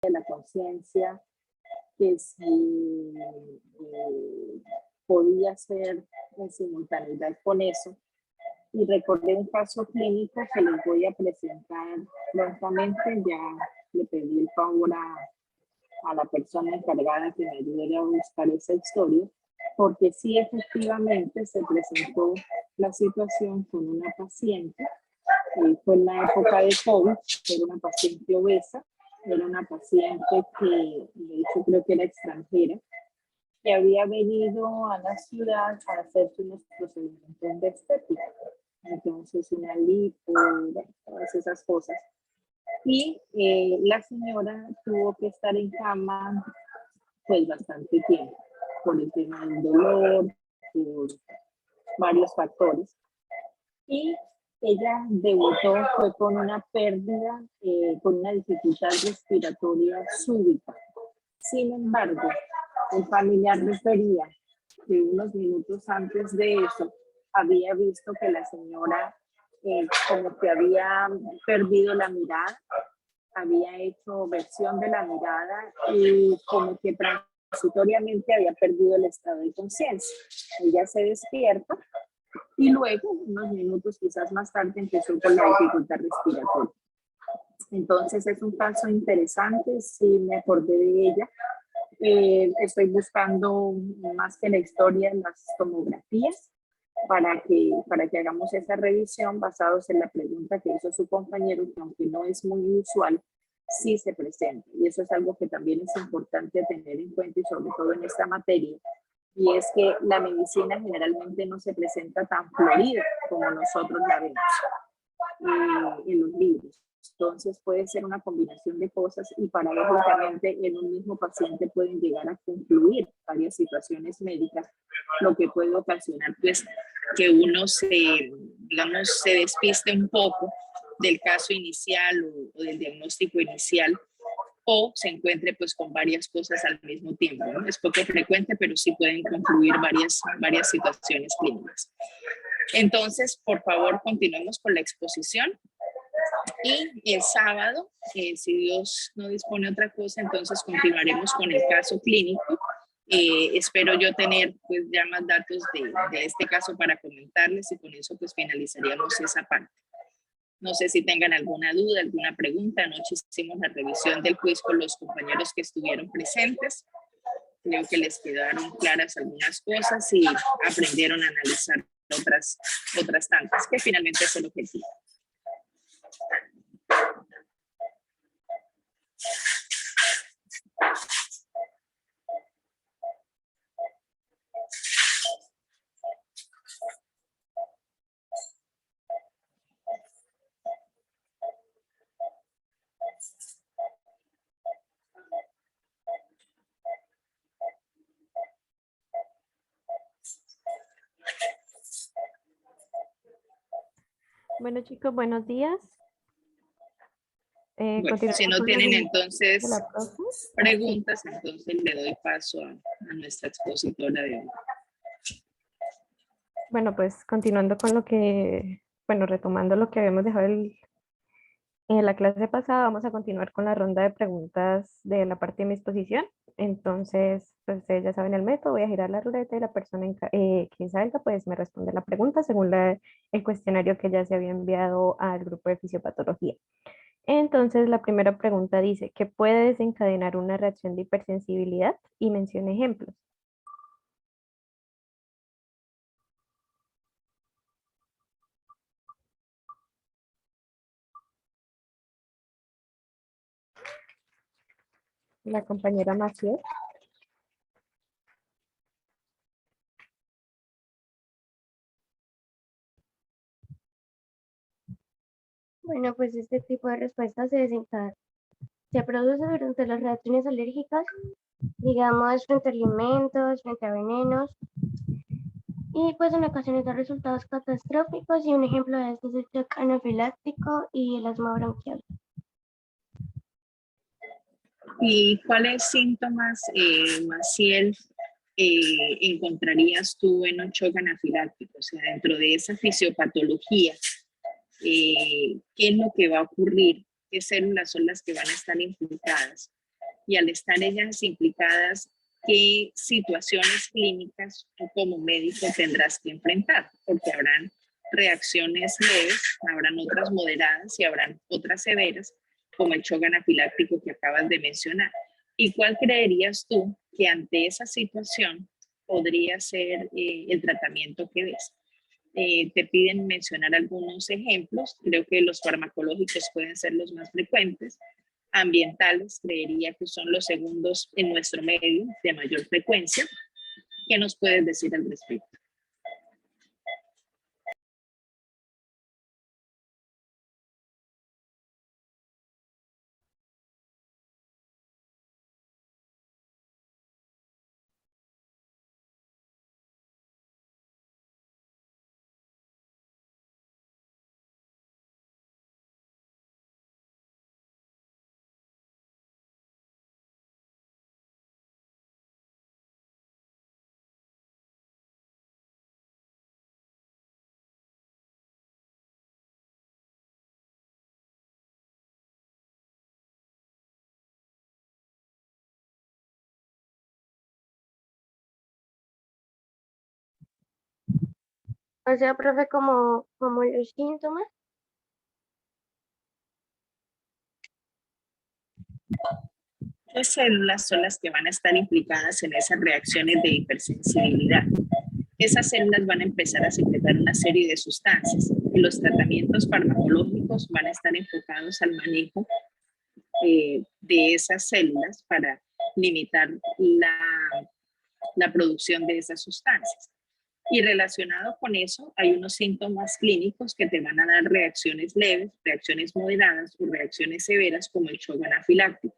de la conciencia, que si podía ser en simultaneidad con eso. Y recordé un caso clínico que les voy a presentar prontamente. Ya le pedí el favor a la persona encargada que me ayudara a buscar esa historia, porque sí, efectivamente se presentó la situación con una paciente. Fue en la época de COVID, era una paciente obesa, era una paciente que de hecho creo que era extranjera, que había venido a la ciudad a hacerse unos procedimientos de estética. Entonces una lipo, todas esas cosas. Y la señora tuvo que estar en cama pues bastante tiempo, por el tema del dolor, por varios factores. Y ella debutó fue con una pérdida, con una dificultad respiratoria súbita. Sin embargo, un familiar refería que unos minutos antes de eso había visto que la señora como que había perdido la mirada, había hecho versión de la mirada y como que transitoriamente había perdido el estado de conciencia. Ella se despierta y luego, unos minutos quizás más tarde, empezó con la dificultad respiratoria. Entonces es un caso interesante, sí me acordé de ella. Estoy buscando más que la historia, las tomografías para que hagamos esa revisión basados en la pregunta que hizo su compañero, que aunque no es muy usual, sí se presenta. Y eso es algo que también es importante tener en cuenta y sobre todo en esta materia. Y es que la medicina generalmente no se presenta tan florida como nosotros la vemos en los libros. Entonces puede ser una combinación de cosas y paradójicamente en un mismo paciente pueden llegar a concluir varias situaciones médicas, lo que puede ocasionar pues que uno digamos, se despiste un poco del caso inicial o del diagnóstico inicial, o se encuentre pues con varias cosas al mismo tiempo, ¿no? Es poco frecuente, pero sí pueden concluir varias situaciones clínicas. Entonces, por favor, continuemos con la exposición. Y el sábado, si Dios no dispone otra cosa, entonces continuaremos con el caso clínico. Espero yo tener pues ya más datos de este caso para comentarles y con eso pues finalizaríamos esa parte. No sé si tengan alguna duda, alguna pregunta. Anoche hicimos la revisión del quiz con los compañeros que estuvieron presentes. Creo que les quedaron claras algunas cosas y aprendieron a analizar otras tantas, que finalmente es el objetivo. Bueno, chicos, buenos días. Bueno, si no tienen entonces preguntas, entonces le doy paso a nuestra expositora de hoy. Bueno, pues continuando con retomando lo que habíamos dejado en la clase pasada, vamos a continuar con la ronda de preguntas de la parte de mi exposición. Entonces, pues ustedes ya saben el método, voy a girar la ruleta y la persona que salga, pues me responde la pregunta según el cuestionario que ya se había enviado al grupo de fisiopatología. Entonces, la primera pregunta dice, ¿qué puede desencadenar una reacción de hipersensibilidad? Y menciona ejemplos. La compañera Maciel. Bueno, pues este tipo de respuesta se produce durante las reacciones alérgicas, digamos, frente a alimentos, frente a venenos, y pues en ocasiones da resultados catastróficos, y un ejemplo de esto es el shock anafiláctico y el asma bronquial. ¿Y cuáles síntomas, Maciel, encontrarías tú en un shock anafiláctico? O sea, dentro de esa fisiopatología, ¿qué es lo que va a ocurrir? ¿Qué células son las que van a estar implicadas? y al estar ellas implicadas, qué situaciones clínicas tú como médico tendrás que enfrentar, porque habrán reacciones leves, habrán otras moderadas y habrán otras severas, como el shock anafiláctico que acabas de mencionar. ¿Y cuál creerías tú que ante esa situación podría ser el tratamiento que ves? Te piden mencionar algunos ejemplos, creo que los farmacológicos pueden ser los más frecuentes, ambientales creería que son los segundos en nuestro medio de mayor frecuencia. ¿Qué nos puedes decir al respecto? O sea, profe, como los síntomas. ¿Qué células son las que van a estar implicadas en esas reacciones de hipersensibilidad? Esas células van a empezar a secretar una serie de sustancias y los tratamientos farmacológicos van a estar enfocados al manejo de esas células para limitar la producción de esas sustancias. Y relacionado con eso, hay unos síntomas clínicos que te van a dar reacciones leves, reacciones moderadas o reacciones severas, como el shock anafiláctico.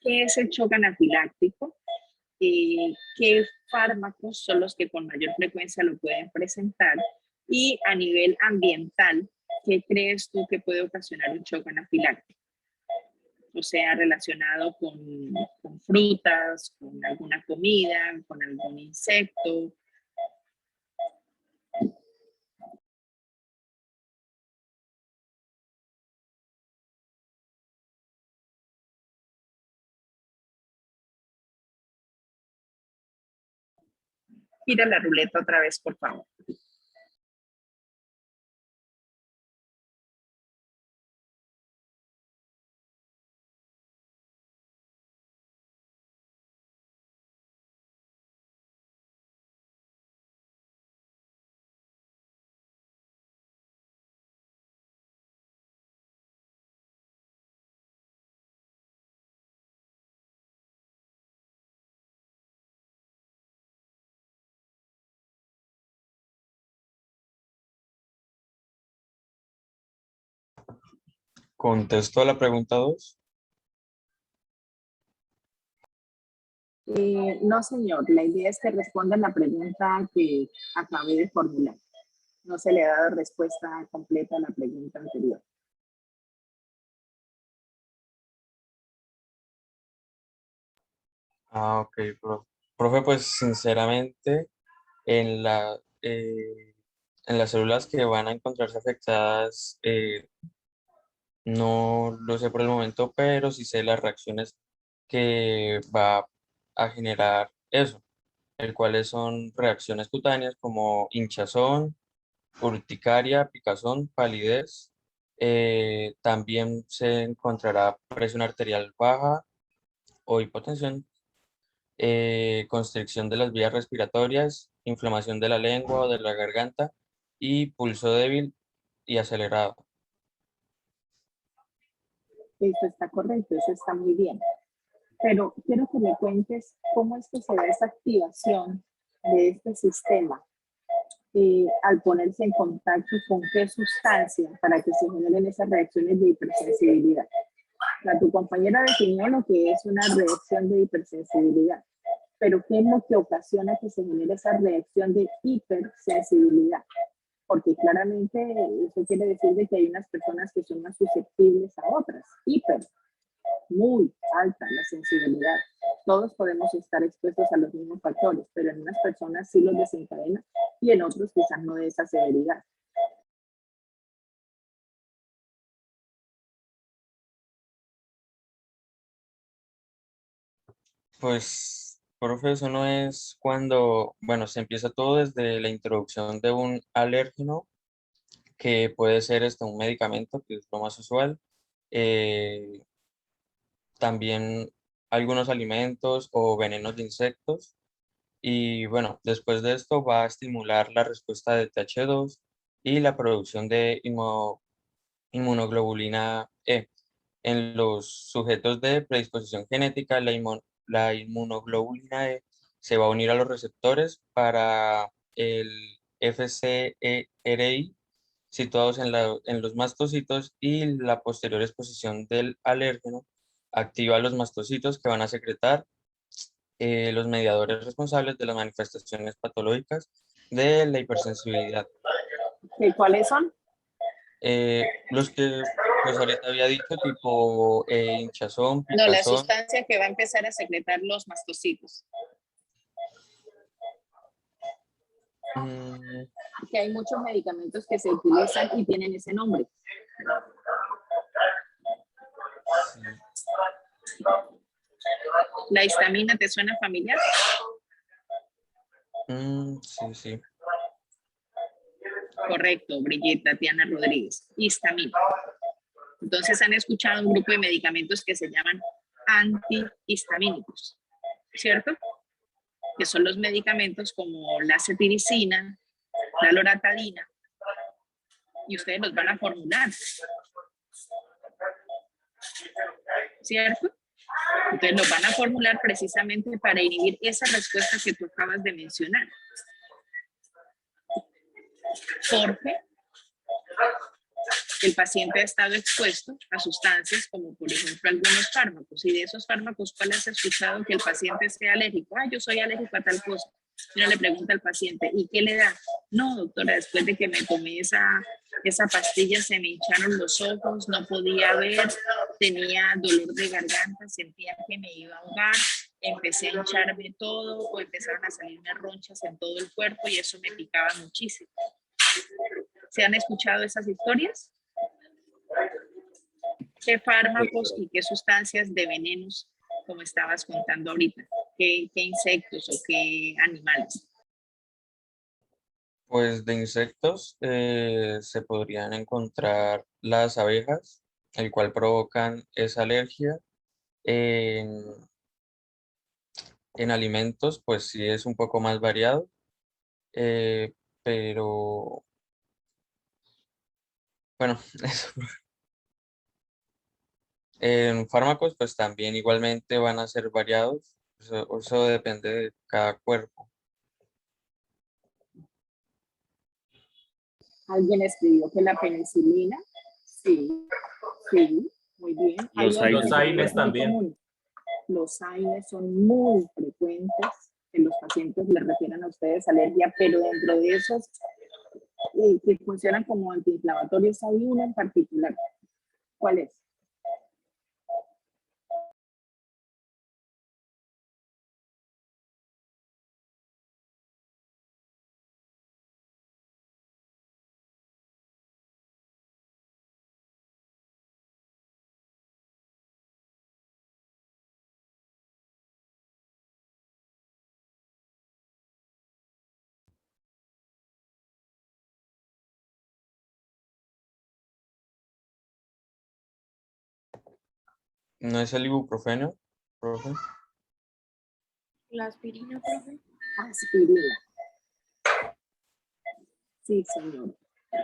¿Qué es el shock anafiláctico? ¿Qué fármacos son los que con mayor frecuencia lo pueden presentar? Y a nivel ambiental, ¿qué crees tú que puede ocasionar un shock anafiláctico? O sea, relacionado con frutas, con alguna comida, con algún insecto. Gira la ruleta otra vez, por favor. ¿Contesto a la pregunta 2? No, señor, la idea es que respondan la pregunta que acabé de formular. No se le ha dado respuesta completa a la pregunta anterior. Ah, ok, profe, pues sinceramente en en las células que van a encontrarse afectadas, no lo sé por el momento, pero sí sé las reacciones que va a generar eso, el cuales son reacciones cutáneas como hinchazón, urticaria, picazón, palidez. También se encontrará presión arterial baja o hipotensión, constricción de las vías respiratorias, inflamación de la lengua o de la garganta y pulso débil y acelerado. Eso está correcto, eso está muy bien. Pero quiero que me cuentes cómo es que se da esa activación de este sistema al ponerse en contacto con qué sustancia para que se generen esas reacciones de hipersensibilidad. Tu compañera definió lo que es una reacción de hipersensibilidad, pero ¿qué es lo que ocasiona que se genere esa reacción de hipersensibilidad? Porque claramente eso quiere decir de que hay unas personas que son más susceptibles a otras. Hiper, muy alta la sensibilidad. Todos podemos estar expuestos a los mismos factores, pero en unas personas sí los desencadena y en otros quizás no de esa severidad. Pues, profe, eso no es cuando, bueno, se empieza todo desde la introducción de un alérgeno, que puede ser un medicamento, que es lo más usual. eh, También algunos alimentos o venenos de insectos. Y bueno, después de esto va a estimular la respuesta de TH2 y la producción de inmunoglobulina E. En los sujetos de predisposición genética, la inmunoglobulina E se va a unir a los receptores para el FcRI situados en los mastocitos, y la posterior exposición del alérgeno activa los mastocitos, que van a secretar los mediadores responsables de las manifestaciones patológicas de la hipersensibilidad. ¿Y cuáles son? Los que pues ahorita había dicho, tipo hinchazón, No, la picazón. sustancia que va a empezar a secretar los mastocitos. mm, Que hay muchos medicamentos que se utilizan y tienen ese nombre. sí, ¿La histamina te suena familiar? sí, sí. Correcto, Brigitte Tatiana Rodríguez. Histamina. Entonces han escuchado un grupo de medicamentos que se llaman antihistamínicos, ¿cierto? Que son los medicamentos como la cetiricina, la loratadina, y ustedes los van a formular, ¿cierto? Entonces los van a formular precisamente para inhibir esa respuesta que tú acabas de mencionar. Porque el paciente ha estado expuesto a sustancias como por ejemplo algunos fármacos, y de esos fármacos, ¿cuál has escuchado que el paciente sea alérgico? Ah, yo soy alérgico a tal cosa. Y uno le pregunta al paciente, ¿y qué le da? No, doctora, después de que me tomé esa pastilla se me hincharon los ojos, no podía ver, tenía dolor de garganta, sentía que me iba a ahogar, empecé a hincharme todo, o empezaron a salirme ronchas en todo el cuerpo y eso me picaba muchísimo. ¿Se han escuchado esas historias? ¿Qué fármacos y qué sustancias de venenos, como estabas contando ahorita? ¿Qué insectos o qué animales? Pues de insectos se podrían encontrar las abejas, el cual provocan esa alergia. En, en alimentos, pues sí es un poco más variado, pero bueno, eso. En fármacos, pues también igualmente van a ser variados. Eso depende de cada cuerpo. ¿Alguien escribió que la penicilina? Sí, sí, muy bien. Hay Los otros AINES. Los AINES efectos muy también. comunes. Los AINES son muy frecuentes, que los pacientes les refieren a ustedes alergia, pero dentro de esos que funcionan como antiinflamatorios hay uno en particular. ¿Cuál es? ¿No es el ibuprofeno, profe? La aspirina, profe. Aspirina. Sí, señor.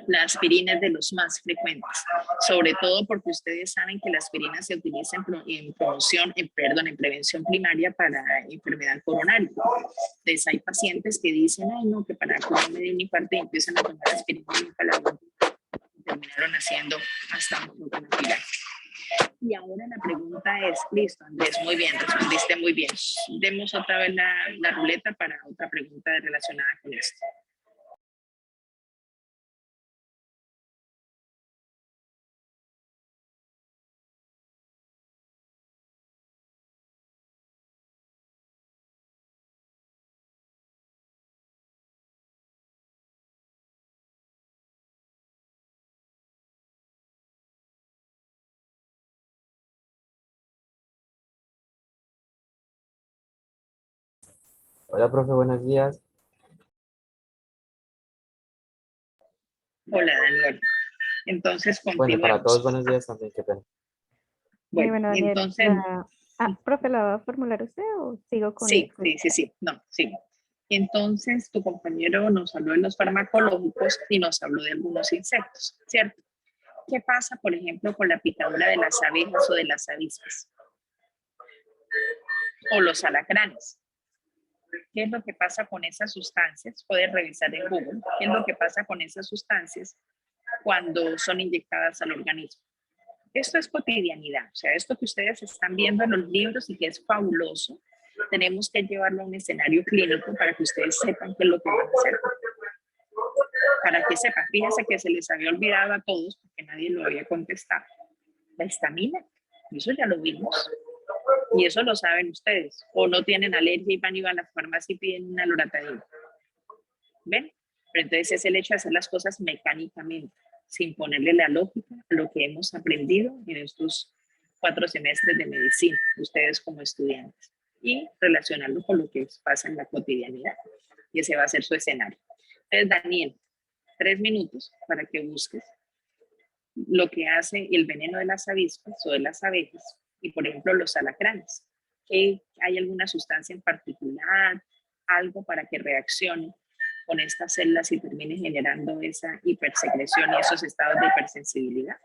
La aspirina es de los más frecuentes, sobre todo porque ustedes saben que la aspirina se utiliza en promoción, en prevención primaria para enfermedad coronaria. Entonces hay pacientes que dicen, ay no, que para que no me dé un infarto y empiezan a tomar aspirina y nunca la terminaron haciendo hasta un poco anafilaxis. Y ahora la pregunta es, listo, Andrés, muy bien, respondiste muy bien. Demos otra vez la ruleta para otra pregunta relacionada con esto. Hola, profe, buenos días. Hola, Daniel. Entonces, Bueno, para todos, continuemos. buenos días también, qué pena. Bueno, Bueno, Daniel, entonces, profe, ¿la va a formular usted o sigo con el sí, sí, sí, sí, no, sí. Entonces, tu compañero nos habló de los farmacológicos y nos habló de algunos insectos, ¿cierto? ¿Qué pasa, por ejemplo, con la picadura de las abejas o de las avispas? O los alacranes. ¿Qué es lo que pasa con esas sustancias? Puedes revisar en Google. ¿Qué es lo que pasa con esas sustancias cuando son inyectadas al organismo? Esto es cotidianidad, o sea, esto que ustedes están viendo en los libros y que es fabuloso, tenemos que llevarlo a un escenario clínico para que ustedes sepan qué es lo que van a hacer. Para que sepan, fíjense que se les había olvidado a todos, porque nadie lo había contestado, la histamina, eso ya lo vimos, y eso lo saben ustedes, o no tienen alergia y van a la farmacia y piden una loratadina, ¿ven? Pero entonces es el hecho de hacer las cosas mecánicamente, sin ponerle la lógica a lo que hemos aprendido en estos 4 semestres de medicina, ustedes como estudiantes, y relacionarlo con lo que pasa en la cotidianidad. Y ese va a ser su escenario. Entonces, Daniel, 3 minutos para que busques lo que hace el veneno de las avispas o de las abejas y, por ejemplo, los alacranes. ¿Que hay alguna sustancia en particular, algo para que reaccione con estas células y termine generando esa hipersecreción y esos estados de hipersensibilidad?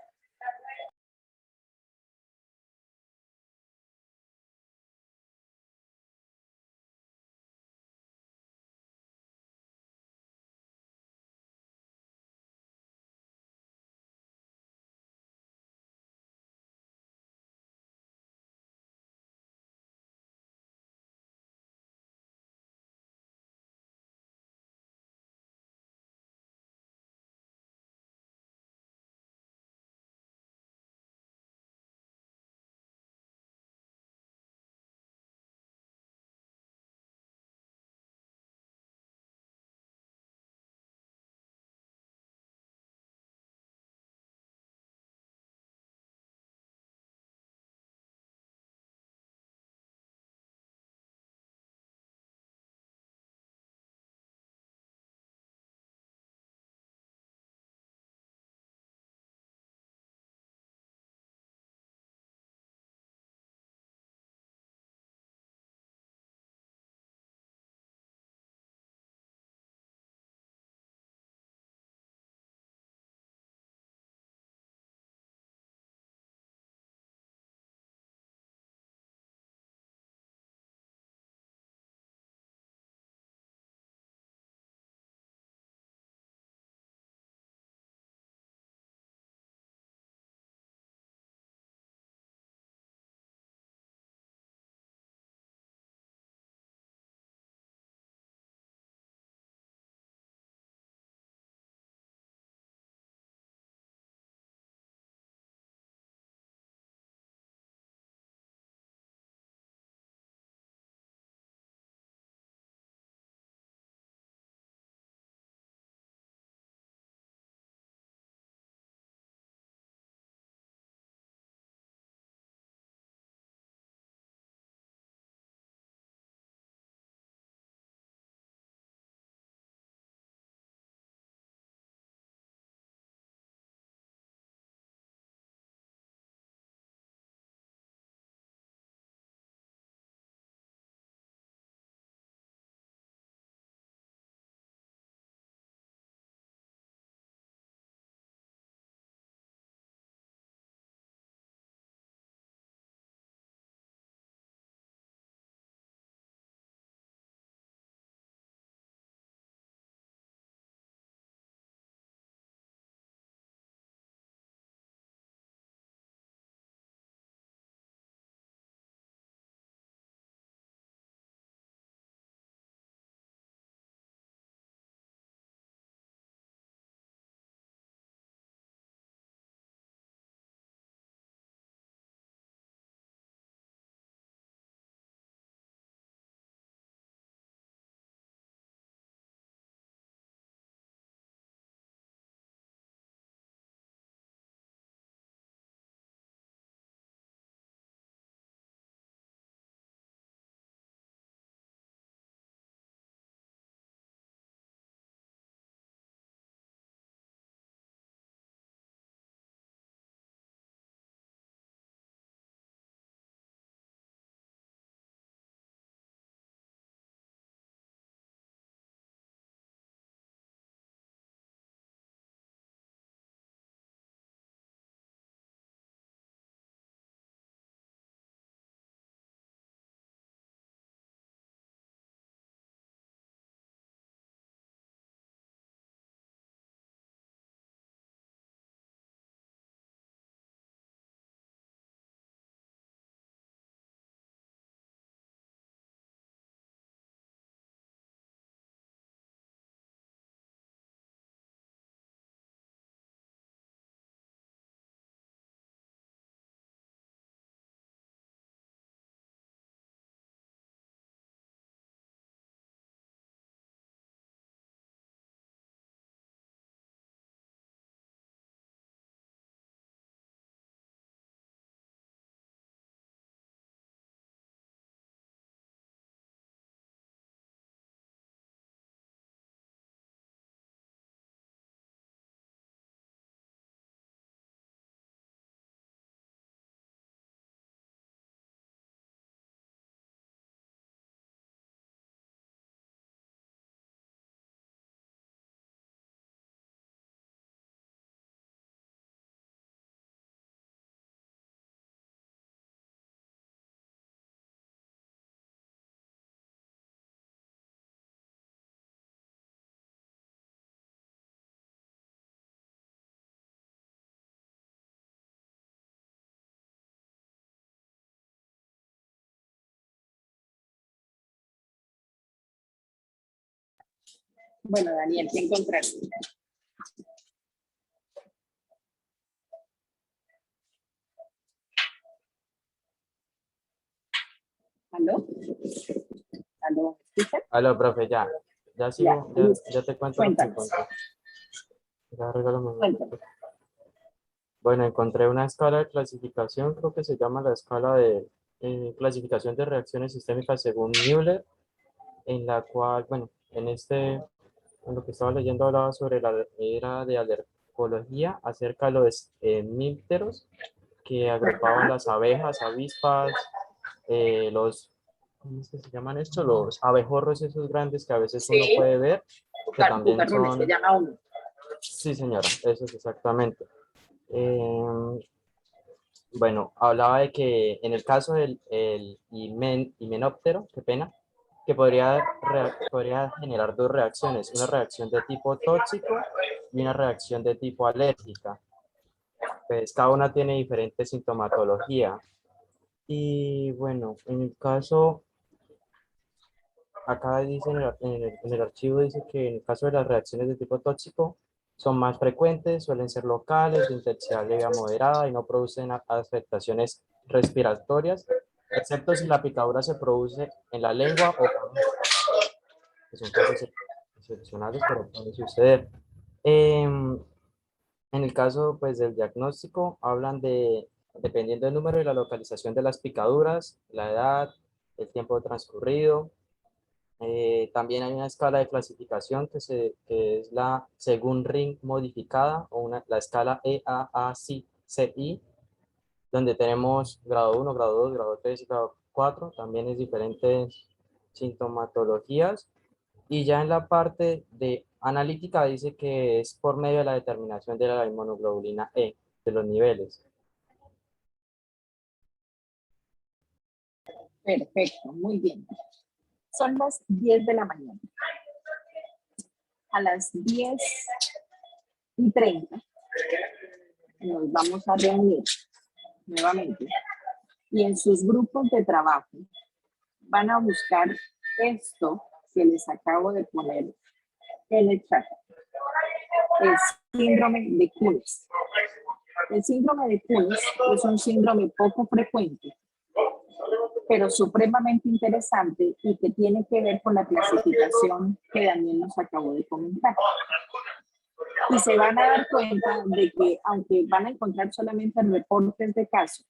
Bueno, Daniel, ¿qué encontraste? ¿Aló? ¿Aló? ¿Me escuchas? Aló, profe, ya sigo, Ya, listo. ya te cuento lo que Cuéntanos. encontré. Ya regálame un momento. Cuéntanos. Bueno, encontré una escala de clasificación, creo que se llama la escala de clasificación de reacciones sistémicas según Müller, en la cual, bueno, en lo que estaba leyendo hablaba sobre la era de alergología acerca de los hemípteros que agrupaban Ajá. las abejas, avispas, ¿cómo es que se llaman estos? Los abejorros esos grandes que a veces uno Sí, puede ver, que también cucarrones, se son, llama uno. sí señora, eso es exactamente. Bueno, hablaba de que en el caso del himenóptero, qué pena, que podría generar dos reacciones, una reacción de tipo tóxico y una reacción de tipo alérgica. Pues cada una tiene diferente sintomatología. Y bueno, en el caso, acá dice en el archivo, dice que en el caso de las reacciones de tipo tóxico son más frecuentes, suelen ser locales, de intensidad leve a moderada y no producen afectaciones respiratorias, excepto si la picadura se produce en la lengua o que son casos excepcionales, pero puede suceder. En el caso pues, del diagnóstico, hablan de, dependiendo del número y la localización de las picaduras, la edad, el tiempo transcurrido. También hay una escala de clasificación que es la según Ring modificada, o la escala EAACI, donde tenemos grado 1, grado 2, grado 3 y grado 4. También es diferentes sintomatologías. Y ya en la parte de analítica dice que es por medio de la determinación de la inmunoglobulina E, de los niveles. Perfecto, muy bien. Son las 10 de la mañana. A las 10:30 nos vamos a reunir nuevamente y en sus grupos de trabajo van a buscar esto que les acabo de poner en el chat, el síndrome de Kuhn. El síndrome de Kuhn es un síndrome poco frecuente, pero supremamente interesante y que tiene que ver con la clasificación que Daniel nos acabó de comentar. Y se van a dar cuenta de que, aunque van a encontrar solamente reportes de casos,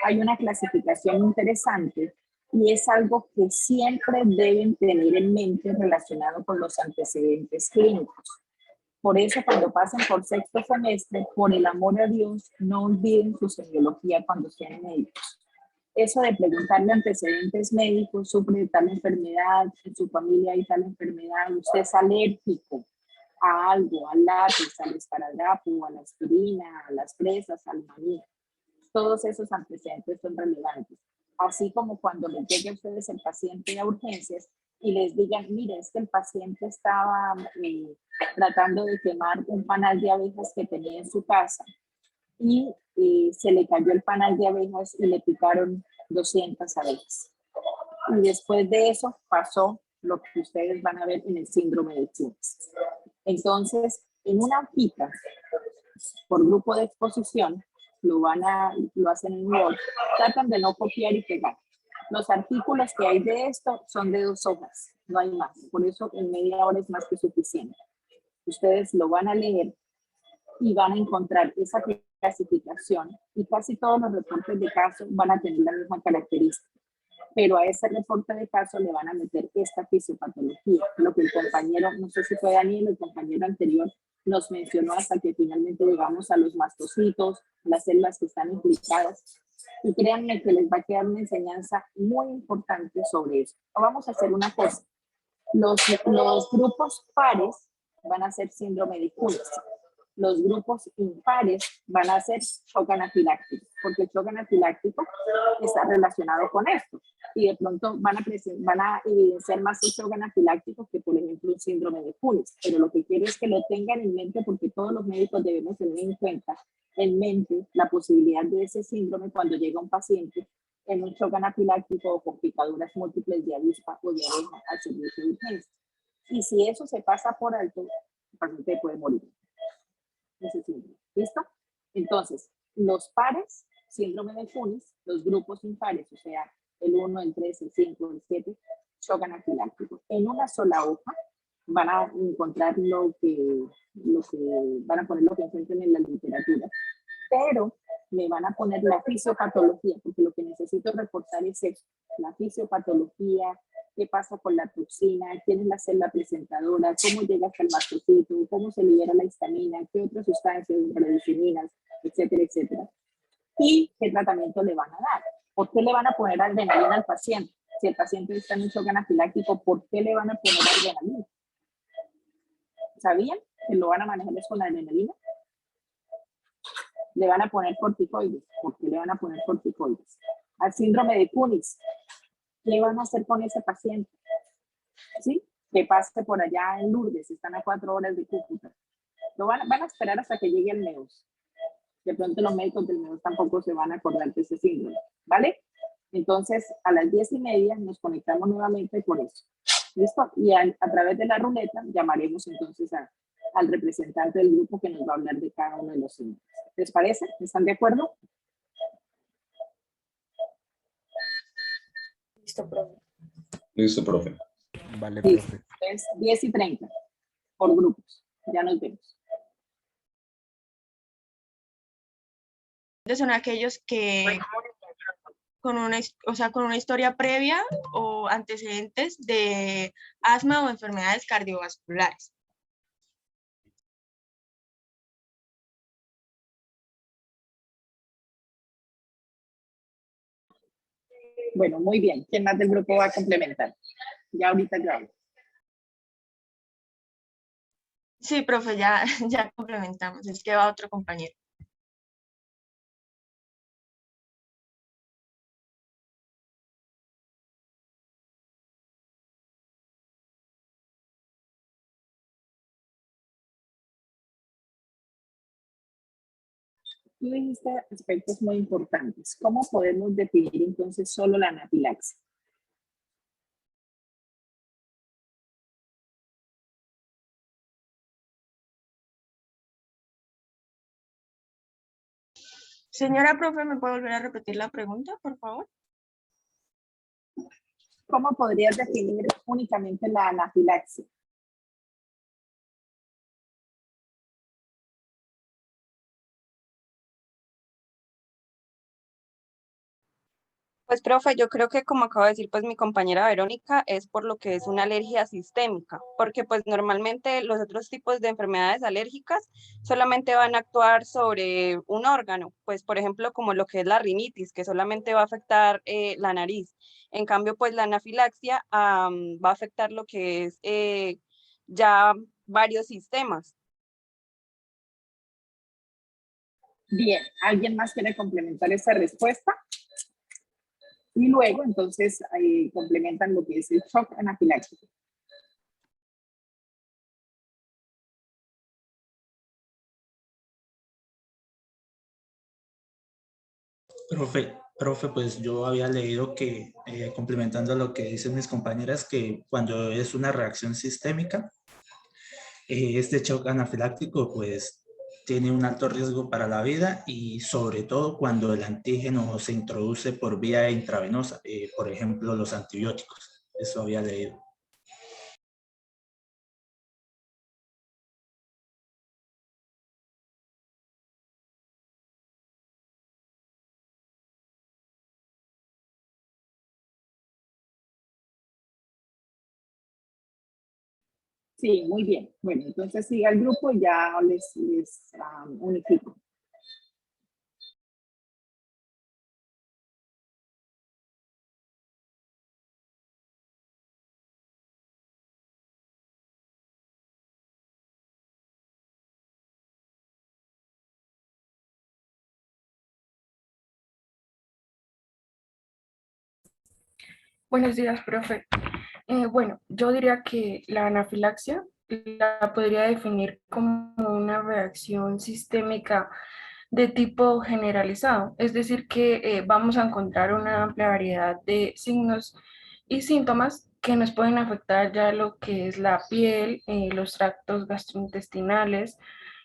hay una clasificación interesante y es algo que siempre deben tener en mente relacionado con los antecedentes clínicos. Por eso, cuando pasen por sexto semestre, por el amor a Dios, no olviden su semiología cuando sean médicos. Eso de preguntarle antecedentes médicos, sufre de tal enfermedad, en su familia hay tal enfermedad, usted es alérgico a algo, al látex, al esparadrapo, a la aspirina, a las fresas, al maní. Todos esos antecedentes son relevantes. Así como cuando les llegue a ustedes el paciente a urgencias y les digan, mire, es que el paciente estaba tratando de quemar un panal de abejas que tenía en su casa y se le cayó el panal de abejas y le picaron 200 abejas. Y después de eso pasó lo que ustedes van a ver en el síndrome de Kuhn. Entonces, en una hojita, por grupo de exposición, lo hacen en Word, tratan de no copiar y pegar. Los artículos que hay de esto son de 2 hojas, no hay más. Por eso en media hora es más que suficiente. Ustedes lo van a leer y van a encontrar esa clasificación y casi todos los reportes de caso van a tener la misma característica. Pero a ese reporte de caso le van a meter esta fisiopatología, lo que el compañero, no sé si fue Daniel, el compañero anterior, nos mencionó hasta que finalmente llegamos a los mastocitos, las células que están implicadas. Y créanme que les va a quedar una enseñanza muy importante sobre eso. Vamos a hacer una cosa. Los grupos pares van a ser síndrome de Kuhn. Los grupos impares van a ser shock anafiláctico, porque el shock anafiláctico está relacionado con esto. Y de pronto van a evidenciar más el shock anafiláctico que, por ejemplo, un síndrome de Kuhn. Pero lo que quiero es que lo tengan en mente, porque todos los médicos debemos tener en mente la posibilidad de ese síndrome cuando llega un paciente en un shock anafiláctico o con picaduras múltiples de avispa o de abeja al servicio de urgencia. Y si eso se pasa por alto, el paciente puede morir. Ese síndrome. ¿Listo? Entonces, los pares, síndrome de Kunis, los grupos impares, o sea, el 1, el 3, el 5, el 7, shock anafiláctico. En una sola hoja van a encontrar lo que van a poner lo que encuentren en la literatura, pero me van a poner la fisiopatología, porque lo que necesito reportar es eso, la fisiopatología, qué pasa con la toxina, quién es la célula presentadora, cómo llega hasta el mastocito, cómo se libera la histamina, qué otras sustancias, prednisoninas, etcétera, etcétera. Y qué tratamiento le van a dar. ¿Por qué le van a poner adrenalina al paciente? Si el paciente está en un shock anafiláctico, ¿por qué le van a poner adrenalina? ¿Sabían que lo van a manejar con la adrenalina? Le van a poner corticoides. ¿Por qué le van a poner corticoides? Al síndrome de Kunis, ¿qué van a hacer con ese paciente? ¿Sí? Que pase por allá en Lourdes, están a 4 horas de Cúcuta. Lo van a esperar hasta que llegue el MEUS. De pronto los médicos del MEUS tampoco se van a acordar de ese síndrome, ¿vale? Entonces, a las 10:30 nos conectamos nuevamente por eso. ¿Listo? Y a través de la ruleta llamaremos entonces al representante del grupo que nos va a hablar de cada uno de los síntomas. ¿Les parece? ¿Están de acuerdo? Listo, profe. Listo, profe. Vale, Listo. profe. Es 10:30 por grupos. Ya nos vemos. Son aquellos que con una historia previa o antecedentes de asma o enfermedades cardiovasculares. Bueno, muy bien. ¿Quién más del grupo va a complementar? Ya ahorita yo hablo. Sí, profe, ya, ya complementamos. Es que va otro compañero. Tú dijiste aspectos muy importantes. ¿Cómo podemos definir entonces solo la anafilaxia? Señora profe, ¿me puede volver a repetir la pregunta, por favor? ¿Cómo podrías definir únicamente la anafilaxia? Pues, profe, yo creo que como acaba de decir pues mi compañera Verónica, es por lo que es una alergia sistémica, porque pues normalmente los otros tipos de enfermedades alérgicas solamente van a actuar sobre un órgano, pues por ejemplo como lo que es la rinitis, que solamente va a afectar la nariz. En cambio, pues la anafilaxia va a afectar lo que es ya varios sistemas. Bien, ¿alguien más quiere complementar esa respuesta? Y luego, entonces, complementan lo que es el shock anafiláctico. Profe, pues yo había leído que, complementando lo que dicen mis compañeras, que cuando es una reacción sistémica, este shock anafiláctico pues tiene un alto riesgo para la vida y sobre todo cuando el antígeno se introduce por vía intravenosa, por ejemplo los antibióticos. Eso había leído. Sí, muy bien. Bueno, entonces siga el grupo y ya les unifico. Buenos días, profe. Bueno, yo diría que la anafilaxia la podría definir como una reacción sistémica de tipo generalizado, es decir, que vamos a encontrar una amplia variedad de signos y síntomas que nos pueden afectar ya lo que es la piel, los tractos gastrointestinales,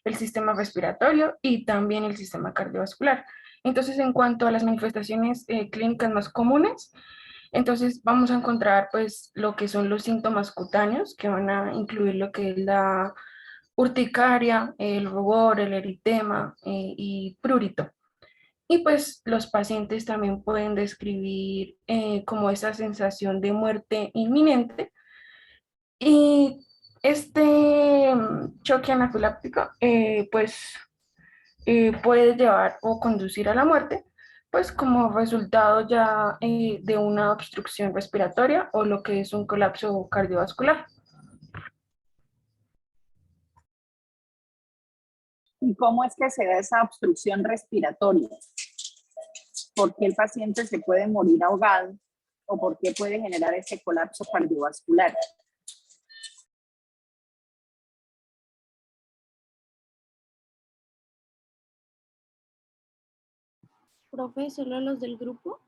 el sistema respiratorio y también el sistema cardiovascular. Entonces, en cuanto a las manifestaciones clínicas más comunes, entonces vamos a encontrar pues lo que son los síntomas cutáneos, que van a incluir lo que es la urticaria, el rubor, el eritema y prurito. Y pues los pacientes también pueden describir como esa sensación de muerte inminente. Y este choque anafiláctico pues puede llevar o conducir a la muerte, pues como resultado ya de una obstrucción respiratoria o lo que es un colapso cardiovascular. ¿Y cómo es que se da esa obstrucción respiratoria? ¿Por qué el paciente se puede morir ahogado? ¿O por qué puede generar ese colapso cardiovascular? Profe, ¿solo los del grupo?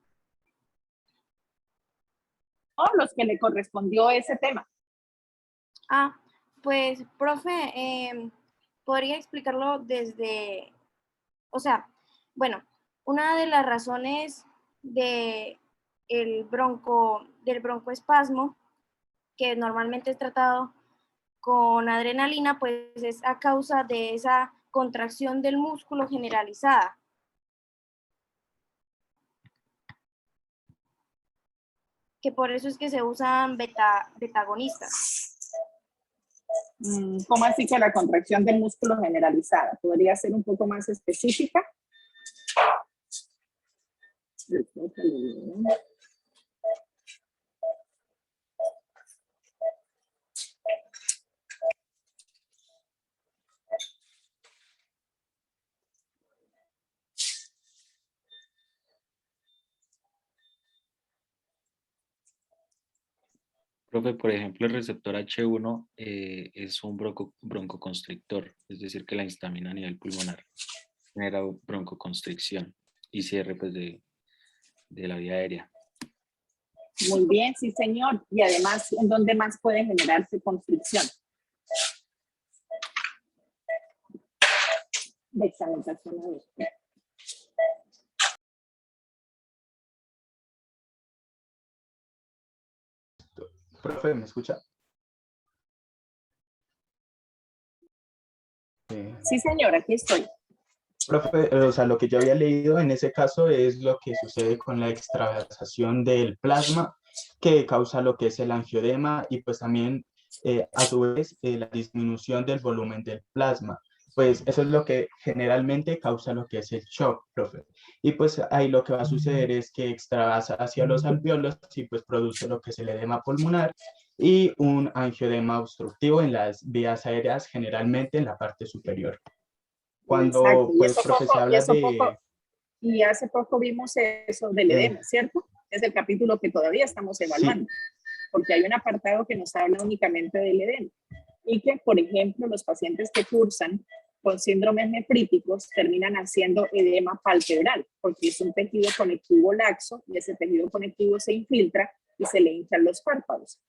O los que le correspondió ese tema. Ah, pues, profe, podría explicarlo desde, o sea, bueno, una de las razones de del broncoespasmo, que normalmente es tratado con adrenalina, pues es a causa de esa contracción del músculo generalizada. Que por eso es que se usan betagonistas. ¿Cómo así que la contracción del músculo generalizada? ¿Podría ser un poco más específica? Profe, por ejemplo, el receptor H1 es un broncoconstrictor, es decir, que la histamina a nivel pulmonar genera broncoconstricción y cierre pues, de la vía aérea. Muy bien, sí, señor. Y además, ¿en dónde más puede generarse constricción? De examentación a ver. Profe, ¿me escucha? Sí, señor, aquí estoy. Profe, o sea, lo que yo había leído en ese caso es lo que sucede con la extravasación del plasma que causa lo que es el angiodema y pues también a su vez la disminución del volumen del plasma. Pues eso es lo que generalmente causa lo que es el shock, profe. Y pues ahí lo que va a suceder es que extravasa hacia los alvéolos y pues produce lo que es el edema pulmonar y un angiodema obstructivo en las vías aéreas, generalmente en la parte superior. Exacto, Cuando, pues, profe, se habla de... y hace poco vimos eso del edema, ¿cierto? Es el capítulo que todavía estamos evaluando, porque hay un apartado que nos habla únicamente del edema. Y que, por ejemplo, los pacientes que cursan con síndromes nefríticos terminan haciendo edema palpebral, porque es un tejido conectivo laxo y ese tejido conectivo se infiltra y se le hinchan los párpados.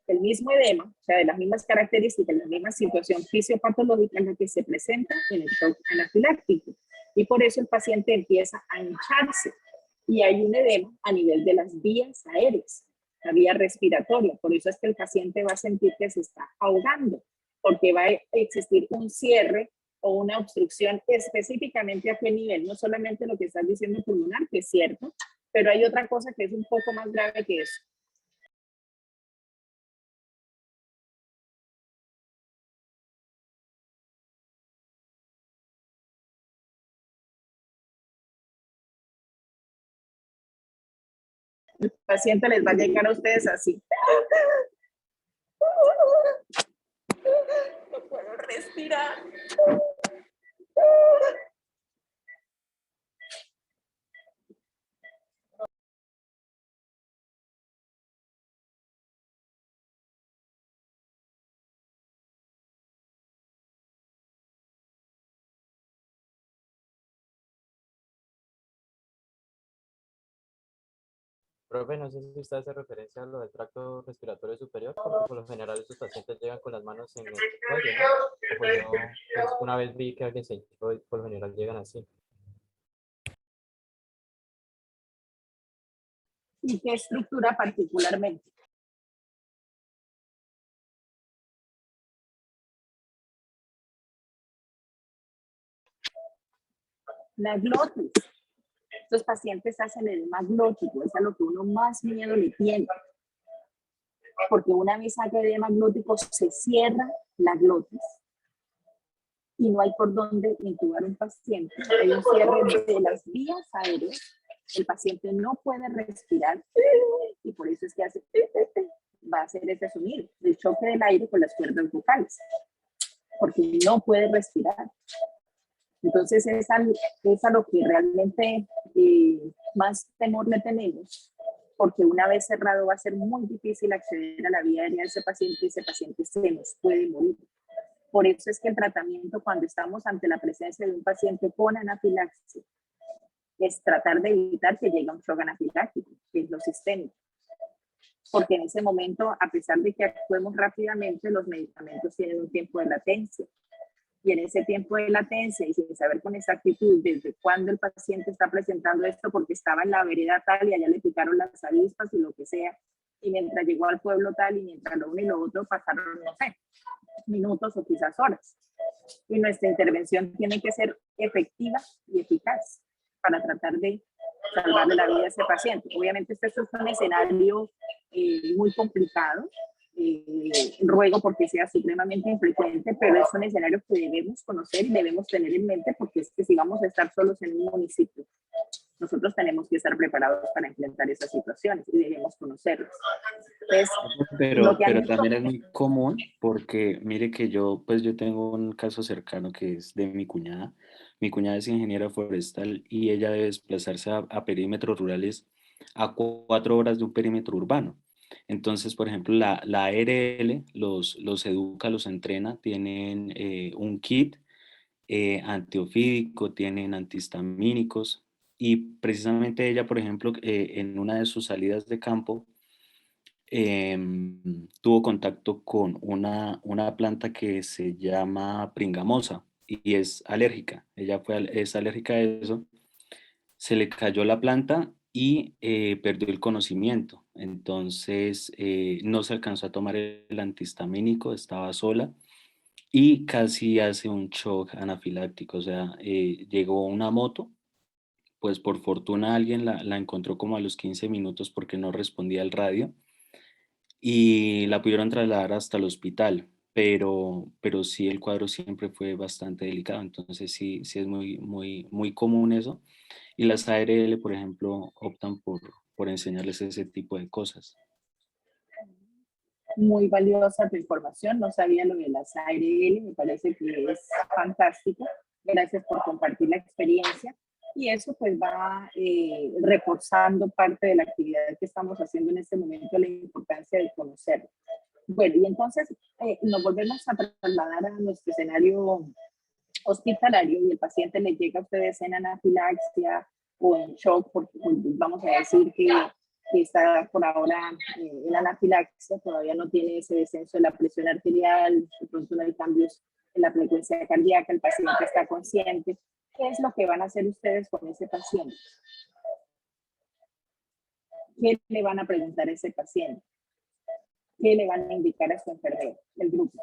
El mismo edema, o sea, de las mismas características, la misma situación fisiopatológica en la que se presenta en el shock anafiláctico. Y por eso el paciente empieza a hincharse y hay un edema a nivel de las vías aéreas, la vía respiratoria. Por eso es que el paciente va a sentir que se está ahogando, porque va a existir un cierre o una obstrucción específicamente a qué nivel, no solamente lo que estás diciendo pulmonar, que es cierto, pero hay otra cosa que es un poco más grave que eso. El paciente les va a llegar a ustedes así. No puedo respirar. Profe, no sé si usted hace referencia a lo del tracto respiratorio superior, porque por lo general estos pacientes llegan con las manos en el cuello, ¿no? O pues yo pues, una vez vi que alguien se hinchó y por lo general llegan así. ¿Y qué estructura particularmente? La glotis. Estos pacientes hacen edema glótico, es a lo que uno más miedo le tiene. Porque una vez haga edema glótico se cierra la glotis y no hay por dónde intubar un paciente. Hay un cierre de las vías aéreas, el paciente no puede respirar y por eso es que hace, va a hacer ese sonido, el choque del aire con las cuerdas vocales, porque no puede respirar. Entonces es a lo que realmente más temor le tenemos, porque una vez cerrado va a ser muy difícil acceder a la vía aérea de ese paciente y ese paciente se nos puede morir. Por eso es que el tratamiento cuando estamos ante la presencia de un paciente con anafilaxia es tratar de evitar que llegue a un shock anafiláctico, que es lo sistémico. Porque en ese momento, a pesar de que actuemos rápidamente, los medicamentos tienen un tiempo de latencia. Y en ese tiempo de latencia y sin saber con exactitud desde cuándo el paciente está presentando esto, porque estaba en la vereda tal y allá le picaron las avispas y lo que sea, y mientras llegó al pueblo tal y mientras lo uno y lo otro pasaron, no sé, minutos o quizás horas. Y nuestra intervención tiene que ser efectiva y eficaz para tratar de salvarle la vida a ese paciente. Obviamente este es un escenario muy complicado, ruego porque sea supremamente infrecuente, pero es un escenario que debemos conocer y debemos tener en mente porque es que si vamos a estar solos en un municipio, nosotros tenemos que estar preparados para enfrentar esas situaciones y debemos conocerlas. Entonces, pero también es muy común porque mire que yo tengo un caso cercano que es de mi cuñada. Mi cuñada es ingeniera forestal y ella debe desplazarse a perímetros rurales a 4 horas de un perímetro urbano. Entonces, por ejemplo, la ARL los educa, los entrena, tienen un kit antiofídico, tienen antihistamínicos y precisamente ella, por ejemplo, en una de sus salidas de campo, tuvo contacto con una planta que se llama pringamosa y es alérgica. Ella es alérgica a eso. Se le cayó la planta y perdió el conocimiento. Entonces no se alcanzó a tomar el antihistamínico, estaba sola y casi hace un shock anafiláctico. O sea, llegó una moto, pues por fortuna alguien la encontró como a los 15 minutos porque no respondía al radio y la pudieron trasladar hasta el hospital, pero sí el cuadro siempre fue bastante delicado, entonces sí es muy común eso, y las ARL, por ejemplo, optan por enseñarles ese tipo de cosas. Muy valiosa tu información, no sabía lo de las ARL, me parece que es fantástico, gracias por compartir la experiencia. Y eso pues va reforzando parte de la actividad que estamos haciendo en este momento, la importancia de conocerlo. Bueno, y entonces nos volvemos a trasladar a nuestro escenario hospitalario y el paciente le llega a ustedes en anafilaxia o en shock, porque pues, vamos a decir que está por ahora en anafilaxia, todavía no tiene ese descenso de la presión arterial, de pronto no hay cambios en la frecuencia cardíaca, el paciente está consciente. ¿Qué es lo que van a hacer ustedes con ese paciente? ¿Qué le van a preguntar a ese paciente? ¿Qué le van a indicar a su enfermero, el grupo?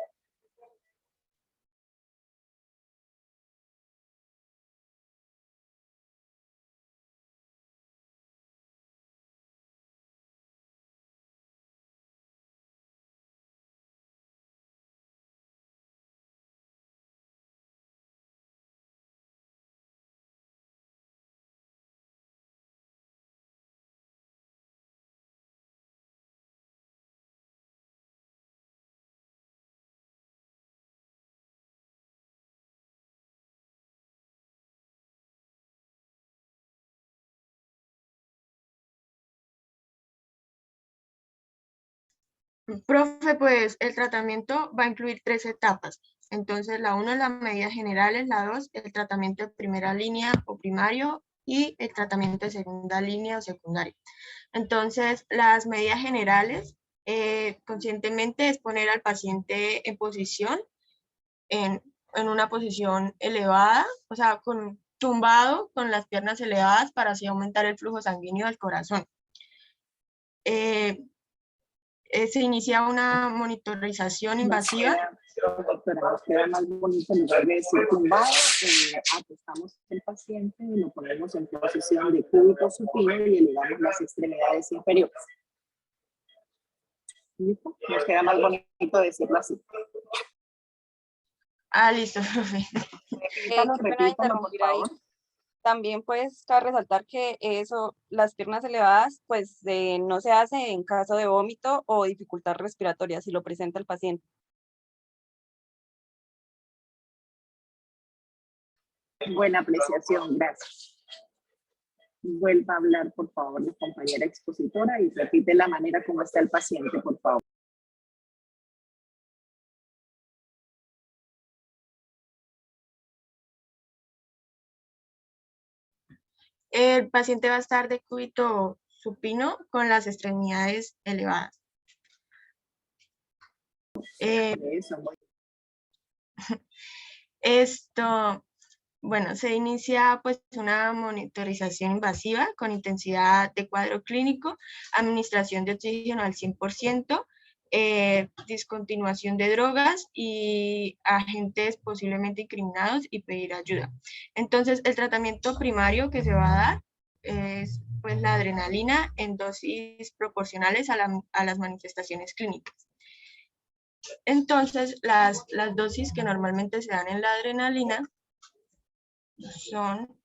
Profe, pues el tratamiento va a incluir 3 etapas. Entonces, la 1 es las medidas generales, la 2 el tratamiento de primera línea o primario y el tratamiento de segunda línea o secundaria. Entonces, las medidas generales, conscientemente, es poner al paciente en posición, en una posición elevada, o sea, tumbado con las piernas elevadas para así aumentar el flujo sanguíneo del corazón. Se inicia una monitorización invasiva. Doctora, nos queda más bonito en lugar de decir tumbado, acostamos el paciente y lo ponemos en posición de cúbito supino y elevamos las extremidades inferiores. ¿Listo? Nos queda más bonito decirlo así. Ah, listo, profe. Repítalo, Qué pena repítalo, por interrumpir ahí. favor. También pues cabe resaltar que eso, las piernas elevadas, pues no se hace en caso de vómito o dificultad respiratoria si lo presenta el paciente. Buena apreciación, gracias. Vuelva a hablar, por favor, la compañera expositora y repite la manera como está el paciente, por favor. El paciente va a estar de cúbito supino con las extremidades elevadas. Bueno, se inicia pues una monitorización invasiva con intensidad de cuadro clínico, administración de oxígeno al 100%, discontinuación de drogas y agentes posiblemente incriminados y pedir ayuda. Entonces, el tratamiento primario que se va a dar es pues la adrenalina en dosis proporcionales a las manifestaciones clínicas. Entonces, las dosis que normalmente se dan en la adrenalina son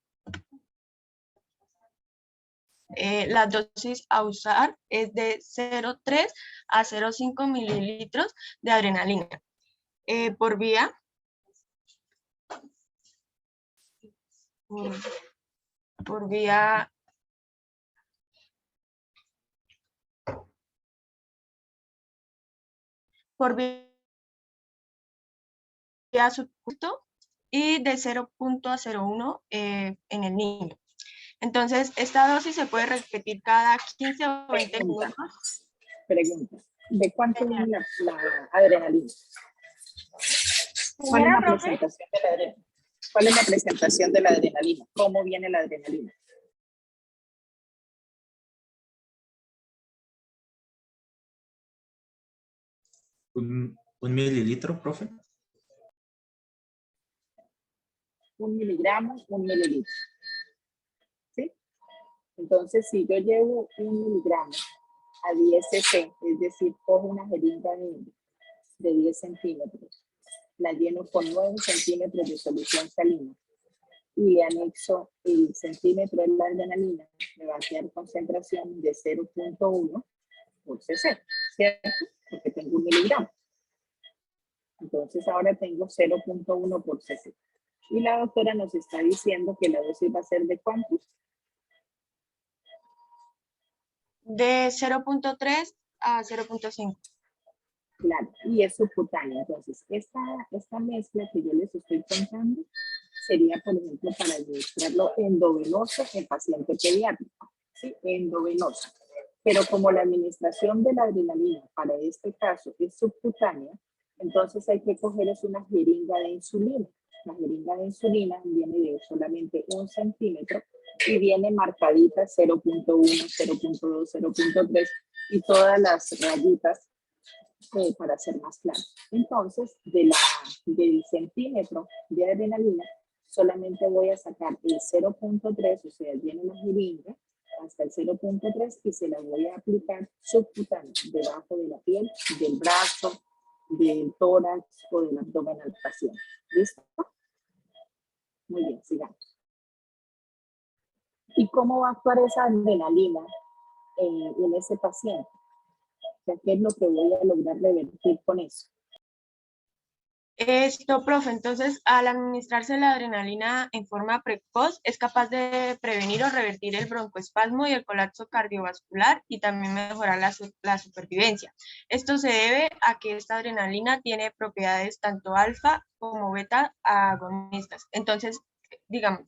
la dosis a usar es de 0,3 a 0,5 mililitros de adrenalina por vía subcúbito y de 0,01 en el niño. Entonces, esta dosis se puede repetir cada 15 o 20 minutos. Pregunta. ¿De cuánto viene la adrenalina? ¿Cuál es la presentación de la adrenalina? ¿Cuál es la presentación de la adrenalina? ¿Cómo viene la adrenalina? ¿Un mililitro, profe? 1 miligramo, 1 mililitro. ¿Sí? Entonces, si yo llevo 1 miligramo a 10 cc, es decir, cojo una jeringa de 10 centímetros, la lleno con 9 centímetros de solución salina y le anexo el centímetro de la adrenalina, me va a quedar concentración de 0,1 por cc, ¿cierto? Porque tengo 1 miligramo. Entonces ahora tengo 0,1 por cc. Y la doctora nos está diciendo que la dosis va a ser ¿de cuántos? De 0,3 a 0,5. Claro, y es subcutánea. Entonces, esta mezcla que yo les estoy contando sería, por ejemplo, para administrarlo endovenoso en paciente pediátrico, ¿sí? Endovenoso. Pero como la administración de la adrenalina para este caso es subcutánea, entonces hay que coger es una jeringa de insulina. La jeringa de insulina viene de solamente 1 centímetro y viene marcadita 0,1, 0,2, 0,3 y todas las rayitas para ser más claro. Entonces, del centímetro de adrenalina, solamente voy a sacar el 0,3, o sea, viene la jeringa hasta el 0,3 y se la voy a aplicar subcutánea, debajo de la piel, del brazo, del tórax o del abdomen al paciente. ¿Listo? Muy bien, sigamos. ¿Y cómo va a actuar esa adrenalina en ese paciente? O sea, ¿qué es lo que voy a lograr revertir con eso? Profe, entonces al administrarse la adrenalina en forma precoz es capaz de prevenir o revertir el broncoespasmo y el colapso cardiovascular y también mejorar la supervivencia. Esto se debe a que esta adrenalina tiene propiedades tanto alfa como beta agonistas. Entonces, digamos,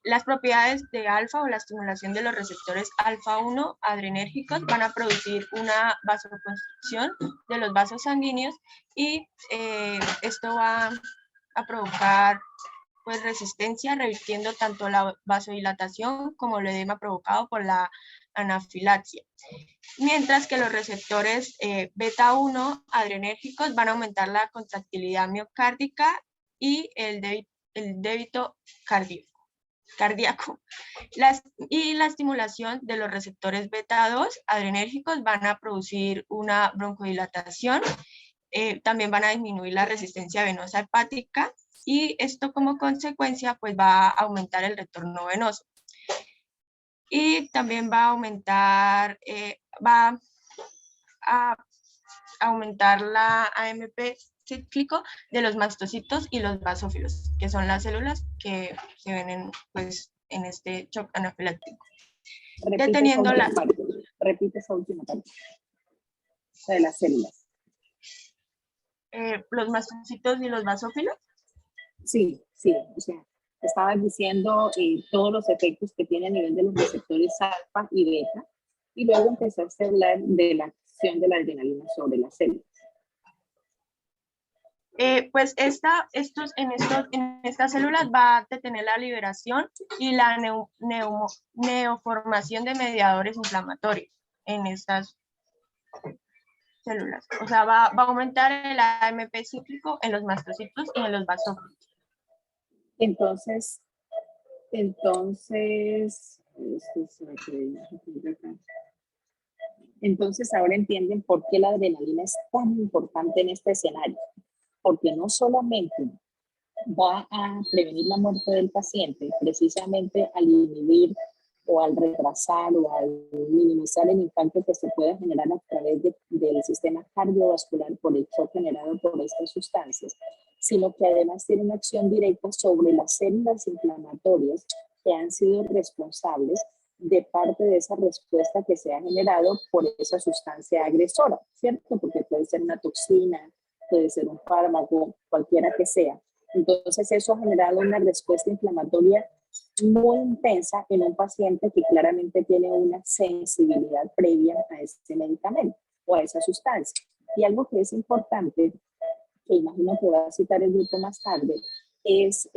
las propiedades de alfa o la estimulación de los receptores alfa 1 adrenérgicos van a producir una vasoconstricción de los vasos sanguíneos y esto va a provocar pues resistencia, revirtiendo tanto la vasodilatación como el edema provocado por la anafilaxia. Mientras que los receptores beta 1 adrenérgicos van a aumentar la contractilidad miocárdica y el débito cardíaco. Y la estimulación de los receptores beta 2 adrenérgicos van a producir una broncodilatación, también van a disminuir la resistencia venosa hepática y esto como consecuencia pues va a aumentar el retorno venoso. Y también va a aumentar, va a aumentar la AMP cíclico de los mastocitos y los basófilos, que son las células que se ven en este shock anafiláctico. Deteniendo la... Repite esa última parte. La de las células. ¿Los mastocitos y los basófilos? Sí, sí, o sea, estabas diciendo todos los efectos que tiene a nivel de los receptores alfa y beta, y luego empezaste a hablar de la acción de la adrenalina sobre las células. Pues en estas células va a detener la liberación y la neoformación de mediadores inflamatorios en estas células. O sea, va a aumentar el AMP cíclico en los mastocitos y en los basófilos. Entonces ahora entienden por qué la adrenalina es tan importante en este escenario, porque no solamente va a prevenir la muerte del paciente, precisamente al inhibir o al retrasar o al minimizar el impacto que se pueda generar a través del sistema cardiovascular por el shock generado por estas sustancias, sino que además tiene una acción directa sobre las células inflamatorias que han sido responsables de parte de esa respuesta que se ha generado por esa sustancia agresora, ¿cierto? Porque puede ser una toxina, puede ser un fármaco, cualquiera que sea. Entonces eso ha generado una respuesta inflamatoria muy intensa en un paciente que claramente tiene una sensibilidad previa a ese medicamento o a esa sustancia. Y algo que es importante, que imagino que va a citar el grupo más tarde, es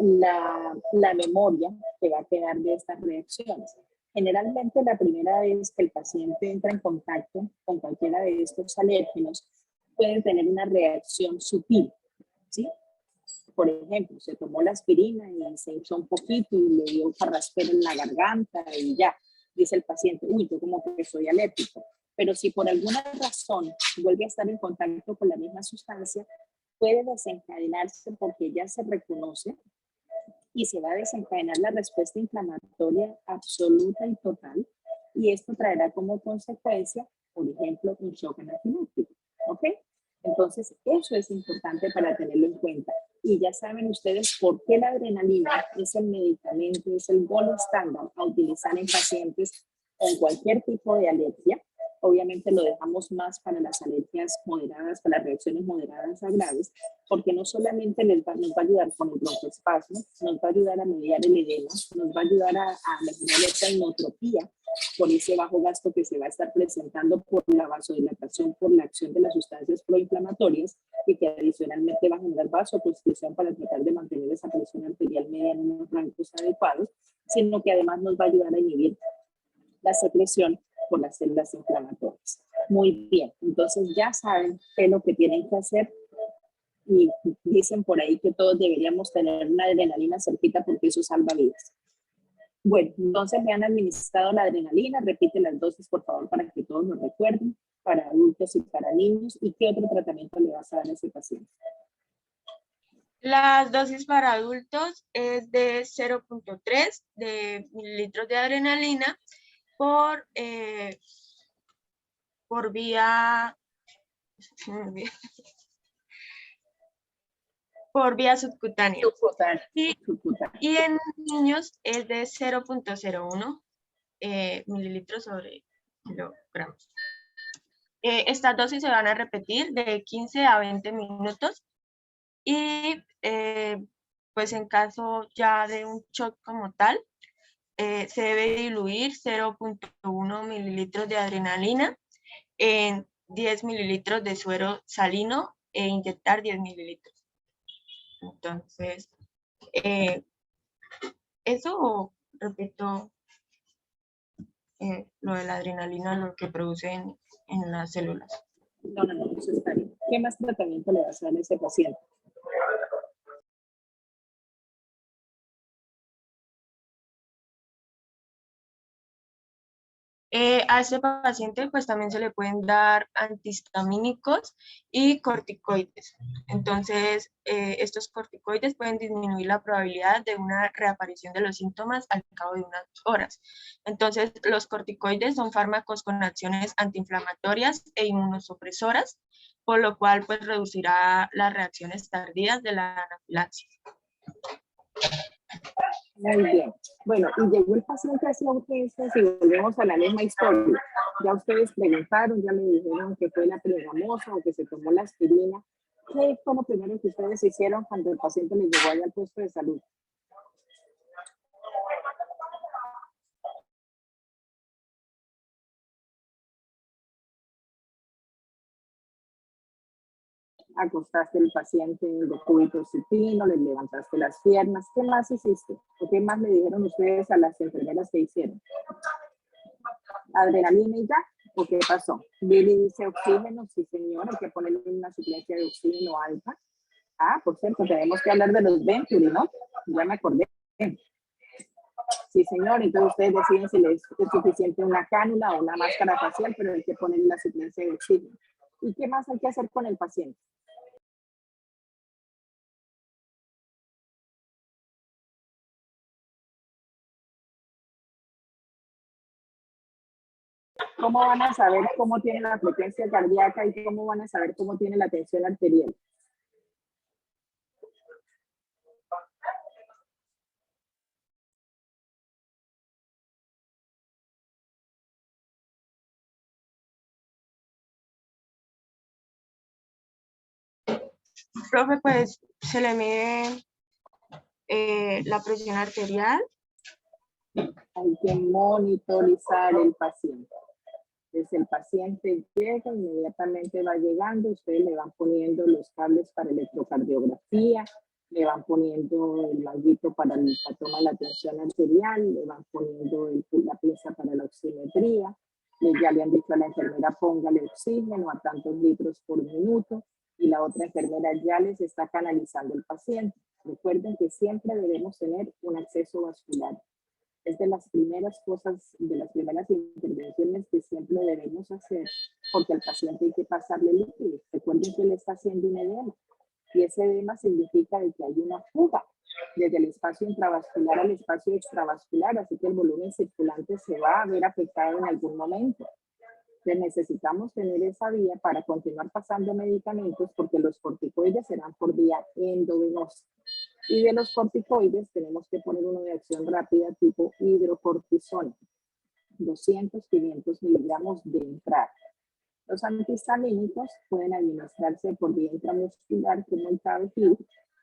la memoria que va a quedar de estas reacciones. Generalmente la primera vez que el paciente entra en contacto con cualquiera de estos alérgenos puede tener una reacción sutil, ¿sí? Por ejemplo, se tomó la aspirina y se hinchó un poquito y le dio carraspero en la garganta y ya, dice el paciente, uy, yo como que soy alérgico. Pero si por alguna razón vuelve a estar en contacto con la misma sustancia, puede desencadenarse porque ya se reconoce y se va a desencadenar la respuesta inflamatoria absoluta y total. Y esto traerá como consecuencia, por ejemplo, un shock anafiláctico. ¿Ok? Entonces, eso es importante para tenerlo en cuenta. Y ya saben ustedes por qué la adrenalina es el medicamento, es el gold estándar a utilizar en pacientes con cualquier tipo de alergia. Obviamente lo dejamos más para las alergias moderadas, para las reacciones moderadas a graves, porque no solamente nos va a ayudar con el broncoespasmo, nos va a ayudar a mediar el edema, nos va a ayudar a mejorar esta inotropía por ese bajo gasto que se va a estar presentando por la vasodilatación, por la acción de las sustancias proinflamatorias y que adicionalmente va a generar vasoconstricción para tratar de mantener esa presión arterial media en unos rangos adecuados, sino que además nos va a ayudar a inhibir la secreción por las células inflamatorias. Muy bien, entonces ya saben qué es lo que tienen que hacer y dicen por ahí que todos deberíamos tener una adrenalina cerquita porque eso salva vidas. Bueno, entonces me han administrado la adrenalina, repite las dosis por favor para que todos lo recuerden, para adultos y para niños, y qué otro tratamiento le vas a dar a ese paciente. Las dosis para adultos es de 0.3 de mililitros de adrenalina por vía subcutánea. Y en niños es de 0.01 mililitros sobre kilogramos. Estas dosis se van a repetir de 15 a 20 minutos y pues en caso ya de un shock como tal, se debe diluir 0.1 mililitros de adrenalina en 10 mililitros de suero salino e inyectar 10 mililitros. Entonces, eso, repito, lo de la adrenalina, lo que produce en las células. No, eso está bien. ¿Qué más tratamiento le vas a dar a ese paciente? A este paciente pues también se le pueden dar antihistamínicos y corticoides. Entonces, estos corticoides pueden disminuir la probabilidad de una reaparición de los síntomas al cabo de unas horas. Entonces, los corticoides son fármacos con acciones antiinflamatorias e inmunosupresoras, por lo cual pues reducirá las reacciones tardías de la anafilaxis. Muy bien. Bueno, y llegó el paciente hacia urgencias y volvemos a la misma historia. Ya ustedes preguntaron, ya me dijeron que fue la pregamosa o que se tomó la aspirina. ¿Qué fue lo primero que ustedes hicieron cuando el paciente les llegó allá al puesto de salud? Acostaste al paciente en decúbito supino, le levantaste las piernas. ¿Qué más hiciste? ¿O qué más le dijeron ustedes a las enfermeras que hicieron? ¿Adrenalina y ya? ¿O qué pasó? Billy dice oxígeno, sí señor, hay que ponerle una suplencia de oxígeno alta. Ah, por cierto, tenemos que hablar de los Venturi, ¿no? Ya me acordé. Sí señor, entonces ustedes deciden si les es suficiente una cánula o una máscara facial, pero hay que ponerle la suplencia de oxígeno. ¿Y qué más hay que hacer con el paciente? ¿Cómo van a saber cómo tiene la frecuencia cardíaca y cómo van a saber cómo tiene la tensión arterial? Profe, pues se le mide la presión arterial. Hay que monitorizar el paciente. Desde el paciente llega, inmediatamente va llegando, ustedes le van poniendo los cables para electrocardiografía, le van poniendo el manguito para la toma de la tensión arterial, le van poniendo la pieza para la oximetría, ya le han dicho a la enfermera póngale oxígeno a tantos litros por minuto y la otra enfermera ya les está canalizando el paciente. Recuerden que siempre debemos tener un acceso vascular. Es de las primeras cosas, de las primeras intervenciones que siempre debemos hacer, porque al paciente hay que pasarle líquido. Recuerden que él está haciendo un edema, y ese edema significa de que hay una fuga desde el espacio intravascular al espacio extravascular, así que el volumen circulante se va a ver afectado en algún momento. Entonces necesitamos tener esa vía para continuar pasando medicamentos, porque los corticoides serán por vía endovenosa. Y de los corticoides tenemos que poner uno de acción rápida tipo hidrocortisona, 200, 500 miligramos de entrada. Los antihistamínicos pueden administrarse por vía intramuscular como el Tavegil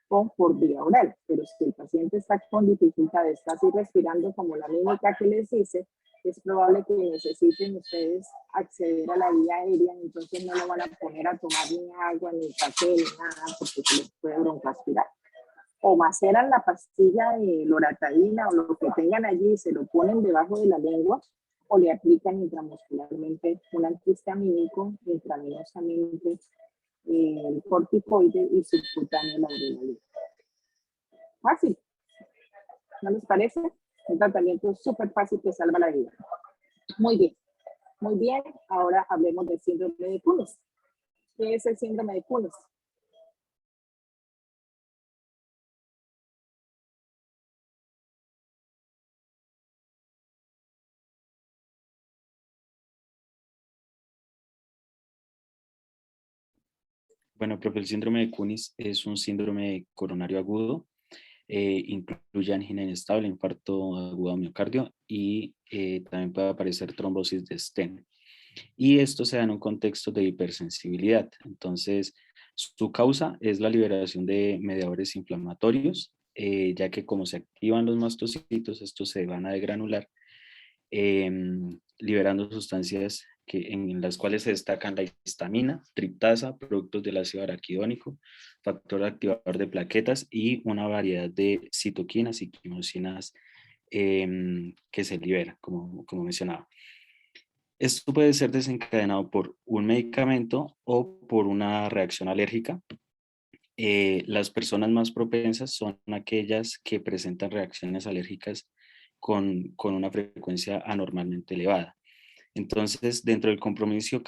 o por vía oral, pero si el paciente está con dificultades, está así respirando como la mímica que les hice, es probable que necesiten ustedes acceder a la vía aérea, entonces no lo van a poner a tomar ni agua, ni café, ni nada, porque se les puede broncoaspirar. O maceran la pastilla de loratadina o lo que tengan allí y se lo ponen debajo de la lengua, o le aplican intramuscularmente un antihistamínico, intravenosamente el corticoide y subcutáneo la adrenalina. Fácil, ¿no les parece? Un tratamiento súper fácil que salva la vida. Muy bien, muy bien. Ahora hablemos del síndrome de Cunis. ¿Qué es el síndrome de Cunis? Bueno, profe, el síndrome de Cunis es un síndrome coronario agudo. Incluye angina inestable, infarto agudo de miocardio y también puede aparecer trombosis de Sten. Y esto se da en un contexto de hipersensibilidad. Entonces, su causa es la liberación de mediadores inflamatorios ya que como se activan los mastocitos, estos se van a degranular, liberando sustancias en las cuales se destacan la histamina, triptasa, productos del ácido araquidónico, factor activador de plaquetas y una variedad de citoquinas y quimosinas que se libera, como mencionaba. Esto puede ser desencadenado por un medicamento o por una reacción alérgica. Las personas más propensas son aquellas que presentan reacciones alérgicas con una frecuencia anormalmente elevada. Entonces, dentro del compromiso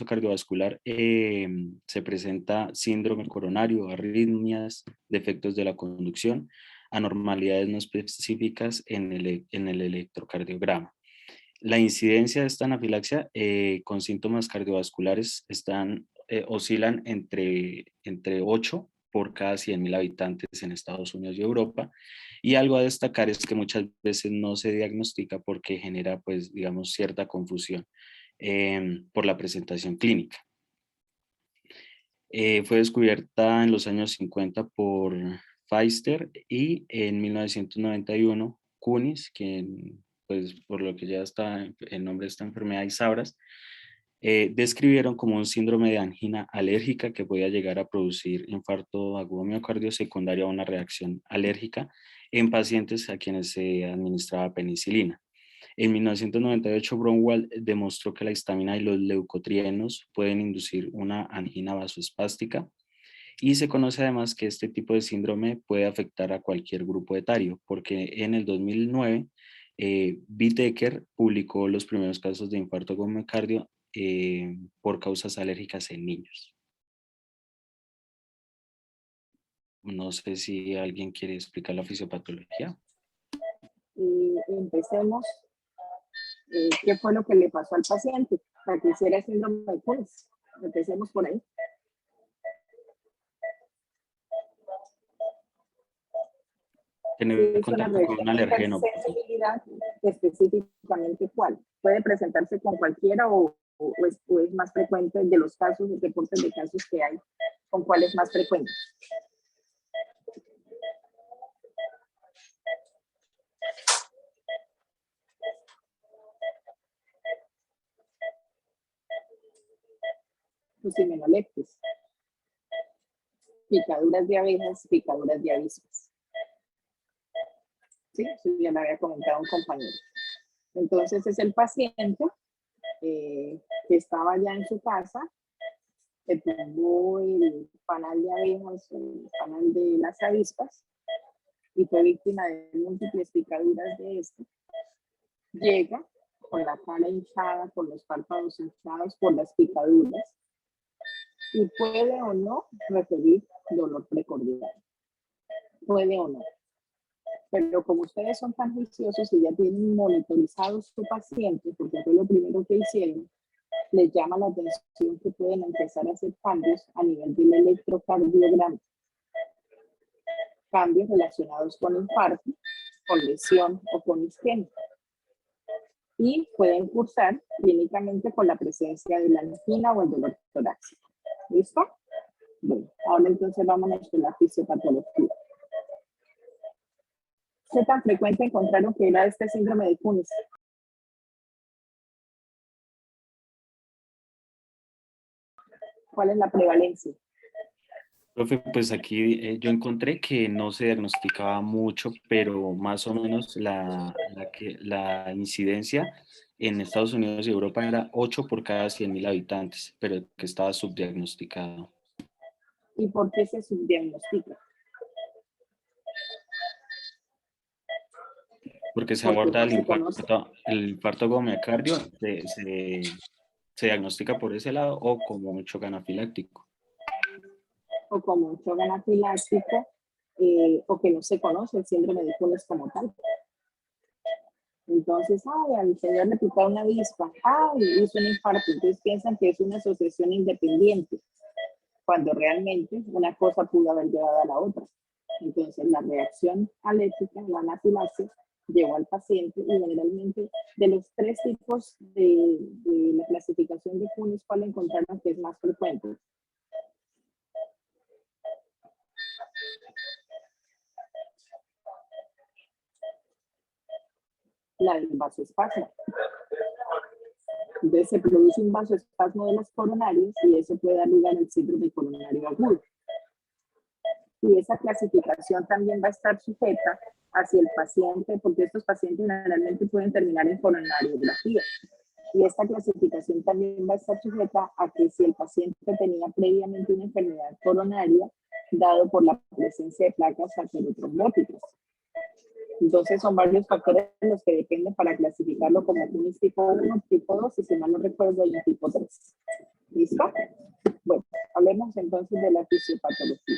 cardiovascular se presenta síndrome coronario, arritmias, defectos de la conducción, anormalidades no específicas en el electrocardiograma. La incidencia de esta anafilaxia con síntomas cardiovasculares oscilan entre 8 por cada 100.000 habitantes en Estados Unidos y Europa. Y algo a destacar es que muchas veces no se diagnostica porque genera, pues, digamos, cierta confusión por la presentación clínica. Fue descubierta en los años 50 por Pfizer y en 1991 Kunis, quien, pues, por lo que ya está el nombre de esta enfermedad, Isabras, describieron como un síndrome de angina alérgica que podía llegar a producir infarto agudo miocardio secundario a una reacción alérgica en pacientes a quienes se administraba penicilina. En 1998, Braunwald demostró que la histamina y los leucotrienos pueden inducir una angina vasoespástica, y se conoce además que este tipo de síndrome puede afectar a cualquier grupo etario, porque en el 2009 Whittaker publicó los primeros casos de infarto agudo miocardio por causas alérgicas en niños. No sé si alguien quiere explicar la fisiopatología. Empecemos. ¿Qué fue lo que le pasó al paciente para que hiciera el síndrome de Kunis? Empecemos por ahí. Tener Es una contacto con un alergeno. sensibilidad, específicamente cuál. Puede presentarse con cualquiera o es más frecuente de los casos, los reportes de casos que hay, con cuál es más frecuente. Los himenoleptis, picaduras de abejas, picaduras de avispas. Sí, eso ya me había comentado un compañero. Entonces es el paciente que estaba ya en su casa, que tuvo el panal de abejas, el panal de las avispas, y fue víctima de múltiples picaduras de esto. Llega con la cara hinchada, con los párpados hinchados por las picaduras, y puede o no referir dolor precordial. Puede o no. Pero como ustedes son tan juiciosos y ya tienen monitorizado su paciente, porque fue lo primero que hicieron, les llama la atención que pueden empezar a hacer cambios a nivel del electrocardiograma. Cambios relacionados con infarto, con lesión o con isquemia. Y pueden cursar clínicamente con la presencia de la angina o el dolor torácico. ¿Listo? Bueno, ahora entonces vámonos con la fisiopatología. ¿Qué tan frecuente encontraron que era este síndrome de Kunis? ¿Cuál es la prevalencia? Profe, pues aquí yo encontré que no se diagnosticaba mucho, pero más o menos la incidencia en Estados Unidos y Europa era 8 por cada 100.000 habitantes, pero que estaba subdiagnosticado. ¿Y por qué se subdiagnostica? Porque se Porque aborda no se conoce. el infarto agudo miocardio, se diagnostica por ese lado o como un shock anafiláctico. O como un shock anafiláctico, o que no se conoce el síndrome de Kunis como tal. Entonces, ay, al señor le picó una avispa, ay, hizo un infarto. Entonces piensan que es una asociación independiente, cuando realmente una cosa pudo haber llevado a la otra. Entonces, la reacción alérgica, la anafilaxia, llevó al paciente, y generalmente de los 3 tipos de la clasificación de Kunis, ¿cuál encontraron que es más frecuente? la del vasoespasmo. Entonces se produce un vasoespasmo de las coronarias y eso puede dar lugar al síndrome coronario agudo. Y esa clasificación también va a estar sujeta hacia el paciente, porque estos pacientes generalmente pueden terminar en coronariografía. Y esta clasificación también va a estar sujeta a que si el paciente tenía previamente una enfermedad coronaria, dado por la presencia de placas arteriotrombóticas. Entonces son varios factores los que dependen para clasificarlo como un tipo 1, tipo 2 y si mal no recuerdo hay un tipo 3. ¿Listo? Bueno, hablemos entonces de la fisiopatología.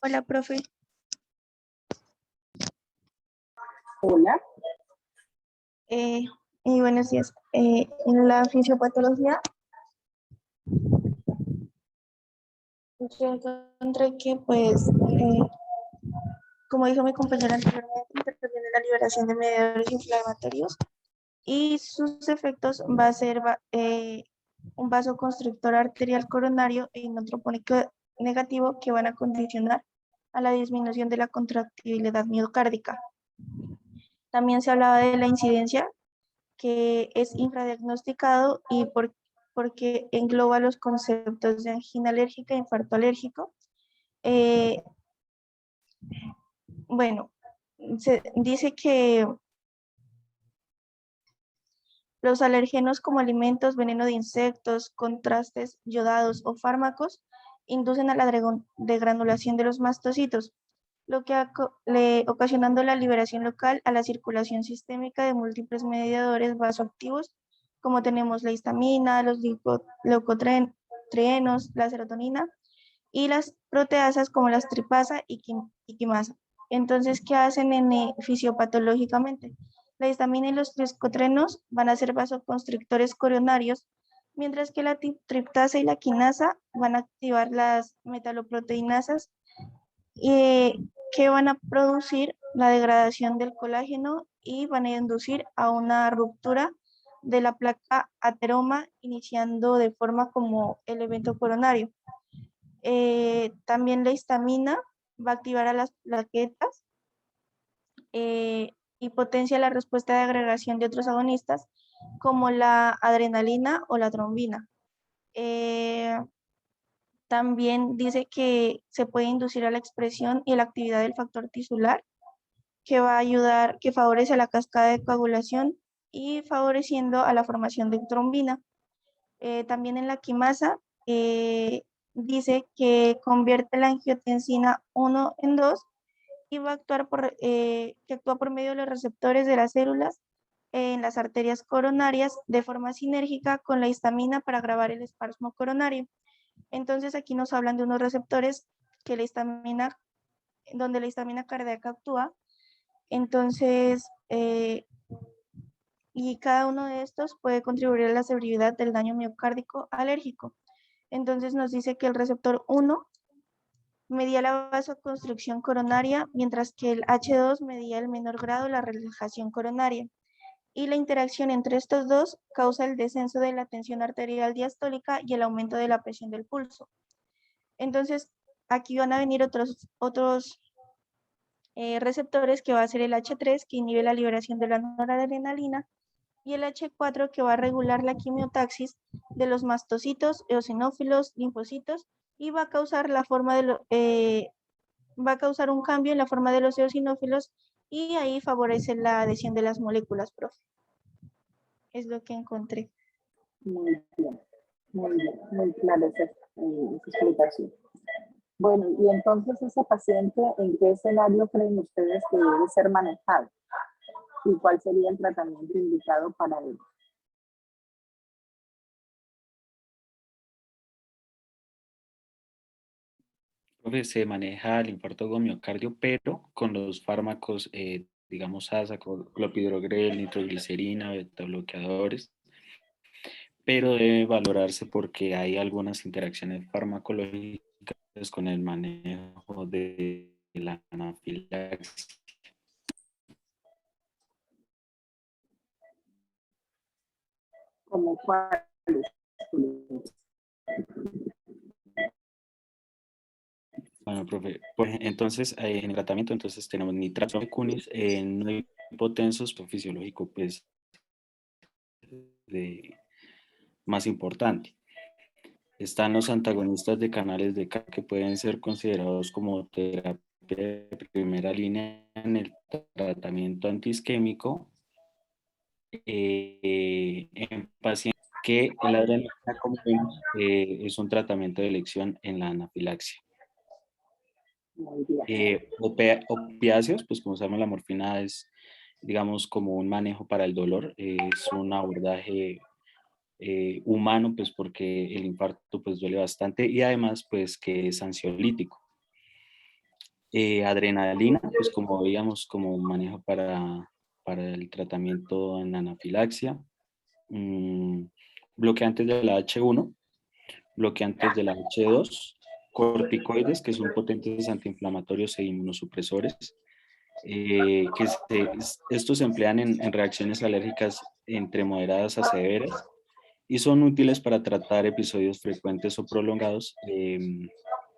Hola, profe. Hola. Y buenos días. En la fisiopatología, yo encontré que, pues, como dijo mi compañera anteriormente, interviene la liberación de mediadores inflamatorios y sus efectos va a ser un vasoconstrictor arterial coronario e inotropónico negativo que van a condicionar a la disminución de la contractibilidad miocárdica. También se hablaba de la incidencia, que es infradiagnosticado y porque engloba los conceptos de angina alérgica e infarto alérgico. Bueno, se dice que los alérgenos como alimentos, veneno de insectos, contrastes yodados o fármacos inducen a la degranulación de los mastocitos, lo que ocasionando la liberación local a la circulación sistémica de múltiples mediadores vasoactivos, como tenemos la histamina, los leucotrienos, la serotonina y las proteasas como las tripasa y quimasa. Entonces, ¿qué hacen fisiopatológicamente? La histamina y los leucotrenos van a ser vasoconstrictores coronarios, mientras que la triptasa y la quinasa van a activar las metaloproteinasas que van a producir la degradación del colágeno y van a inducir a una ruptura de la placa ateroma, iniciando de forma como el evento coronario. También la histamina va a activar a las plaquetas y potencia la respuesta de agregación de otros agonistas como la adrenalina o la trombina. También dice que se puede inducir a la expresión y la actividad del factor tisular, que va a ayudar, que favorece la cascada de coagulación y favoreciendo a la formación de trombina. También en la quimasa dice que convierte la angiotensina 1 en 2 y va a actuar que actúa por medio de los receptores de las células en las arterias coronarias de forma sinérgica con la histamina para agravar el espasmo coronario. Entonces aquí nos hablan de unos receptores que donde la histamina cardíaca actúa. Entonces, y cada uno de estos puede contribuir a la severidad del daño miocárdico alérgico. Entonces nos dice que el receptor 1 medía la vasoconstricción coronaria, mientras que el H2 medía el menor grado de la relajación coronaria. Y la interacción entre estos dos causa el descenso de la tensión arterial diastólica y el aumento de la presión del pulso. Entonces, aquí van a venir otros receptores, que va a ser el H3, que inhibe la liberación de la noradrenalina, y el H4, que va a regular la quimiotaxis de los mastocitos, eosinófilos, linfocitos, y va a causar va a causar un cambio en la forma de los eosinófilos y ahí favorece la adhesión de las moléculas, profe. Es lo que encontré. Muy bien, muy clara esa explicación. Bueno, y entonces ese paciente, ¿en qué escenario creen ustedes que debe ser manejado? ¿Y cuál sería el tratamiento indicado para él? Profe, se maneja el infarto de miocardio, pero con los fármacos, digamos, ASA, clopidogrel, nitroglicerina, beta bloqueadores, pero debe valorarse porque hay algunas interacciones farmacológicas con el manejo de la anafilaxis. ¿Como cuáles? Bueno, profe, pues entonces en el tratamiento entonces tenemos nitrato de cunis no hipotensos, pues, fisiológico, pues más importante. Están los antagonistas de canales de K que pueden ser considerados como terapia de primera línea en el tratamiento antiisquémico en pacientes que la adrenalina, como vemos, es un tratamiento de elección en la anafilaxia. Opiáceos, pues como sabemos la morfina es, digamos, como un manejo para el dolor, es un abordaje humano, pues porque el infarto pues duele bastante y además pues que es ansiolítico. Adrenalina, pues como veíamos, como un manejo para el tratamiento en anafilaxia. Bloqueantes de la H1, bloqueantes de la H2, corticoides, que son potentes antiinflamatorios e inmunosupresores, estos se emplean en reacciones alérgicas entre moderadas a severas y son útiles para tratar episodios frecuentes o prolongados en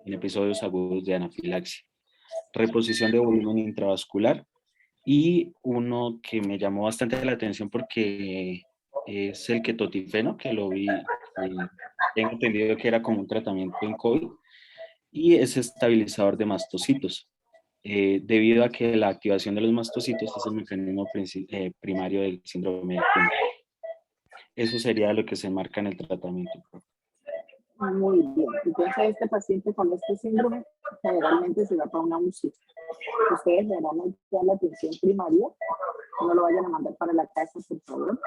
episodios agudos de anafilaxia. Reposición de volumen intravascular y uno que me llamó bastante la atención porque es el ketotifeno, que lo vi, tengo entendido que era como un tratamiento en COVID y es estabilizador de mastocitos. Debido a que la activación de los mastocitos es el mecanismo primario del síndrome de Cushing. Eso sería lo que se marca en el tratamiento. Muy bien. Entonces, este paciente con este síndrome generalmente se va para una UCI. Ustedes le van a dar la atención primaria, no lo vayan a mandar para la casa, por favor.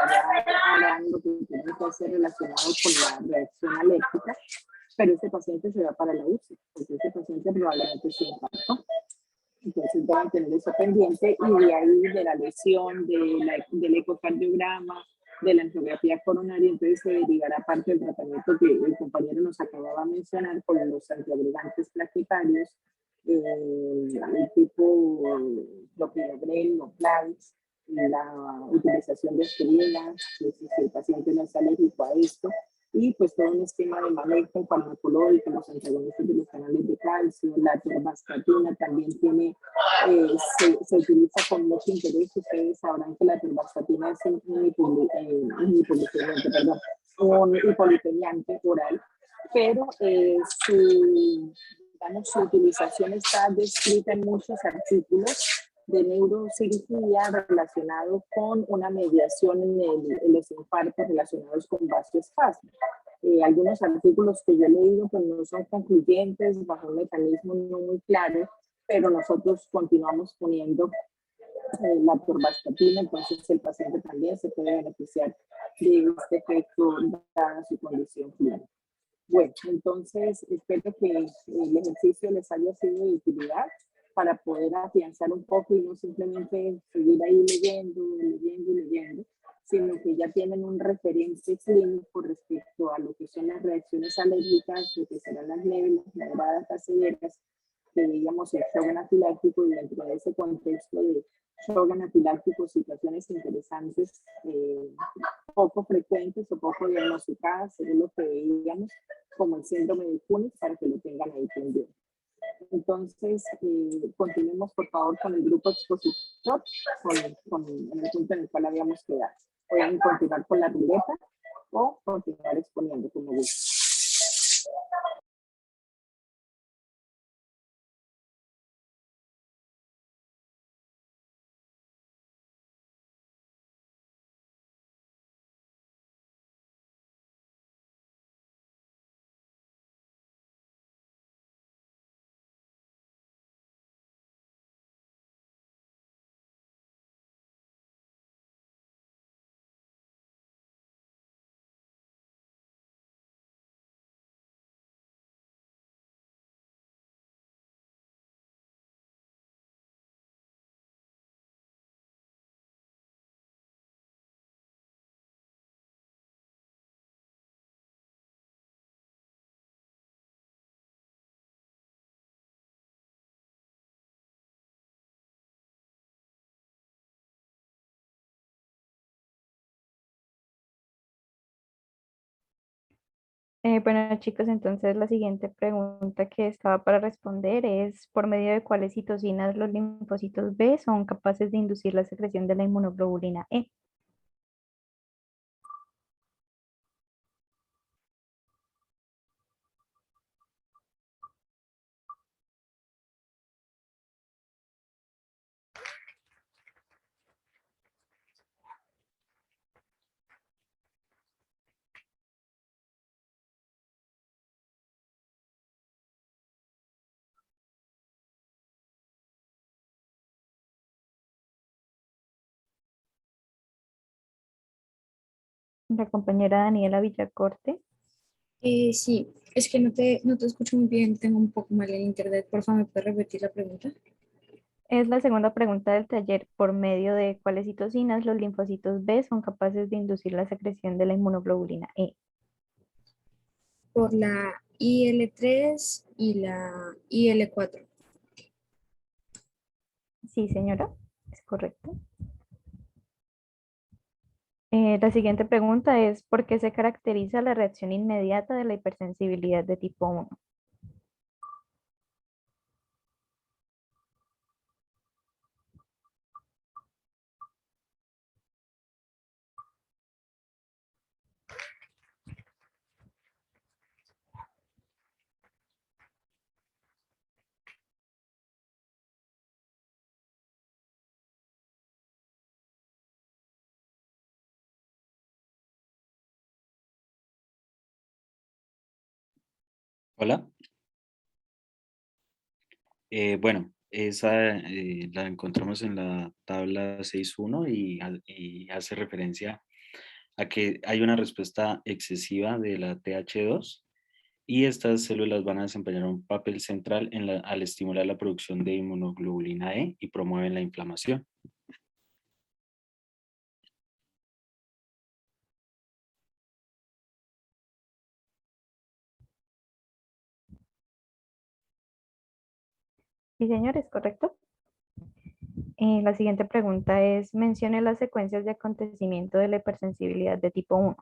Allá harán lo que tienen que hacer relacionado con la reacción alérgica, pero este paciente se va para la UCI, porque este paciente probablemente se infartó. Entonces deben tener eso pendiente y de ahí de la lesión, del ecocardiograma, de la angiografía coronaria, entonces se derivará parte del tratamiento que el compañero nos acababa de mencionar con los antiagregantes plaquetarios, el tipo clopidogrel, Noplavix, la utilización de aspirinas, si el paciente no es alérgico a esto, y pues todo un esquema de manejo farmacológico, los antagonistas de los canales de calcio, la atorvastatina también tiene, se utiliza con mucho interés. Ustedes sabrán que la atorvastatina es un hipolipemiante oral, pero digamos, su utilización está descrita en muchos artículos de neurocirugía relacionado con una mediación en los infartos relacionados con vasoespasmo. Algunos artículos que yo he leído pues no son concluyentes, bajo un mecanismo no muy claro, pero nosotros continuamos poniendo la atorvastatina, entonces el paciente también se puede beneficiar de este efecto dada su condición clínica. Bueno, entonces espero que el ejercicio les haya sido de utilidad para poder afianzar un poco y no simplemente seguir ahí leyendo, sino que ya tienen un referente clínico respecto a lo que son las reacciones alérgicas, lo que serán las leves, las moderadas, las severas, que veíamos el shock anafiláctico, y dentro de ese contexto de shock anafiláctico, situaciones interesantes, poco frecuentes o poco diagnosticadas, según lo que veíamos, como el síndrome de Cushing, para que lo tengan ahí pendiente. Entonces, continuemos por favor con el grupo expositor, en el punto en el cual habíamos quedado. Pueden continuar con la ruleta o continuar exponiendo como gusto. Bueno, chicos, entonces la siguiente pregunta que estaba para responder es, ¿por medio de cuáles citocinas los linfocitos B son capaces de inducir la secreción de la inmunoglobulina E? La compañera Daniela Villacorte. Sí, es que no te escucho muy bien, tengo un poco mal el internet. Por favor, ¿me puedes repetir la pregunta? Es la segunda pregunta del taller. ¿Por medio de cuáles citocinas los linfocitos B son capaces de inducir la secreción de la inmunoglobulina E? Por la IL-3 y la IL-4. Sí, señora, es correcto. La siguiente pregunta es, ¿por qué se caracteriza la reacción inmediata de la hipersensibilidad de tipo 1? Hola. Bueno, esa la encontramos en la tabla 6.1 y hace referencia a que hay una respuesta excesiva de la TH2 y estas células van a desempeñar un papel central al estimular la producción de inmunoglobulina E y promueven la inflamación. Sí, señor, es correcto. La siguiente pregunta es, mencione las secuencias de acontecimiento de la hipersensibilidad de tipo 1.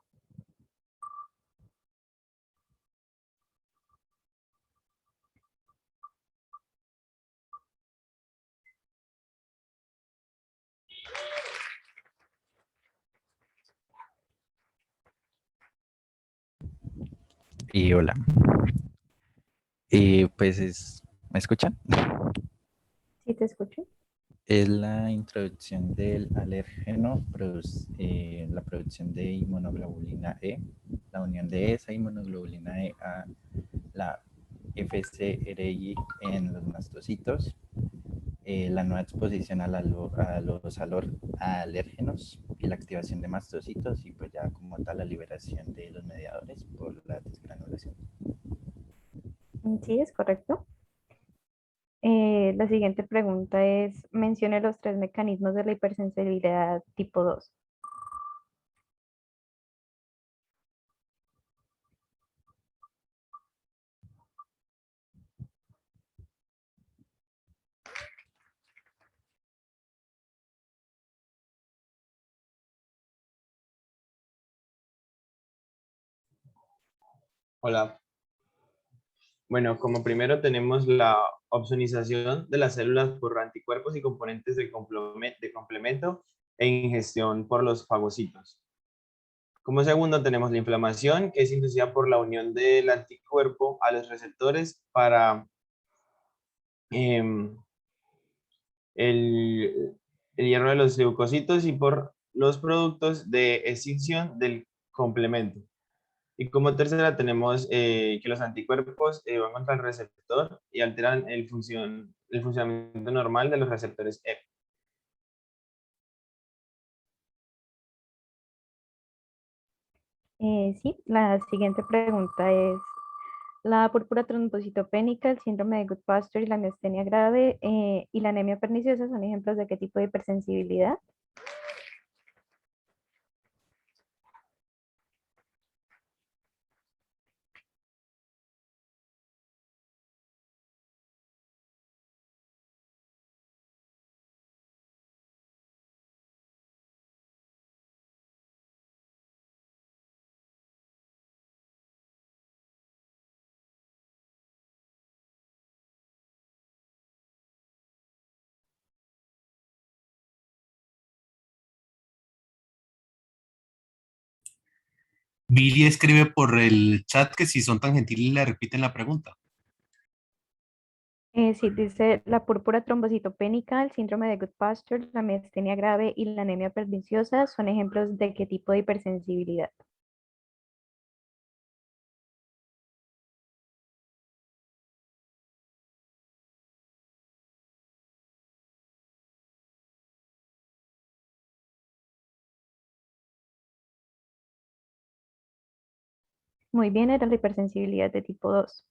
Y hola. Pues ¿me escuchan? Sí, te escucho. Es la introducción del alérgeno, la producción de inmunoglobulina E, la unión de esa inmunoglobulina E a la FcRI en los mastocitos, la nueva exposición a los alérgenos y la activación de mastocitos y pues ya como tal la liberación de los mediadores por la desgranulación. Sí, es correcto. La siguiente pregunta es, mencione los 3 mecanismos de la hipersensibilidad tipo 2. Hola. Bueno, como primero tenemos la opsonización de las células por anticuerpos y componentes de complemento e ingestión por los fagocitos. Como segundo tenemos la inflamación, que es inducida por la unión del anticuerpo a los receptores para em, el, el hierro de los leucocitos y por los productos de extinción del complemento. Y como tercera tenemos que los anticuerpos van contra el receptor y alteran el funcionamiento normal de los receptores E. Sí, la siguiente pregunta es, la púrpura trombocitopénica, el síndrome de Goodpasture y la miastenia grave y la anemia perniciosa son ejemplos de qué tipo de hipersensibilidad. Billy escribe por el chat que si son tan gentiles le repiten la pregunta. Sí, dice la púrpura trombocitopénica, el síndrome de Goodpasture, la miastenia grave y la anemia perniciosa son ejemplos de qué tipo de hipersensibilidad. Muy bien, era la hipersensibilidad de tipo 2.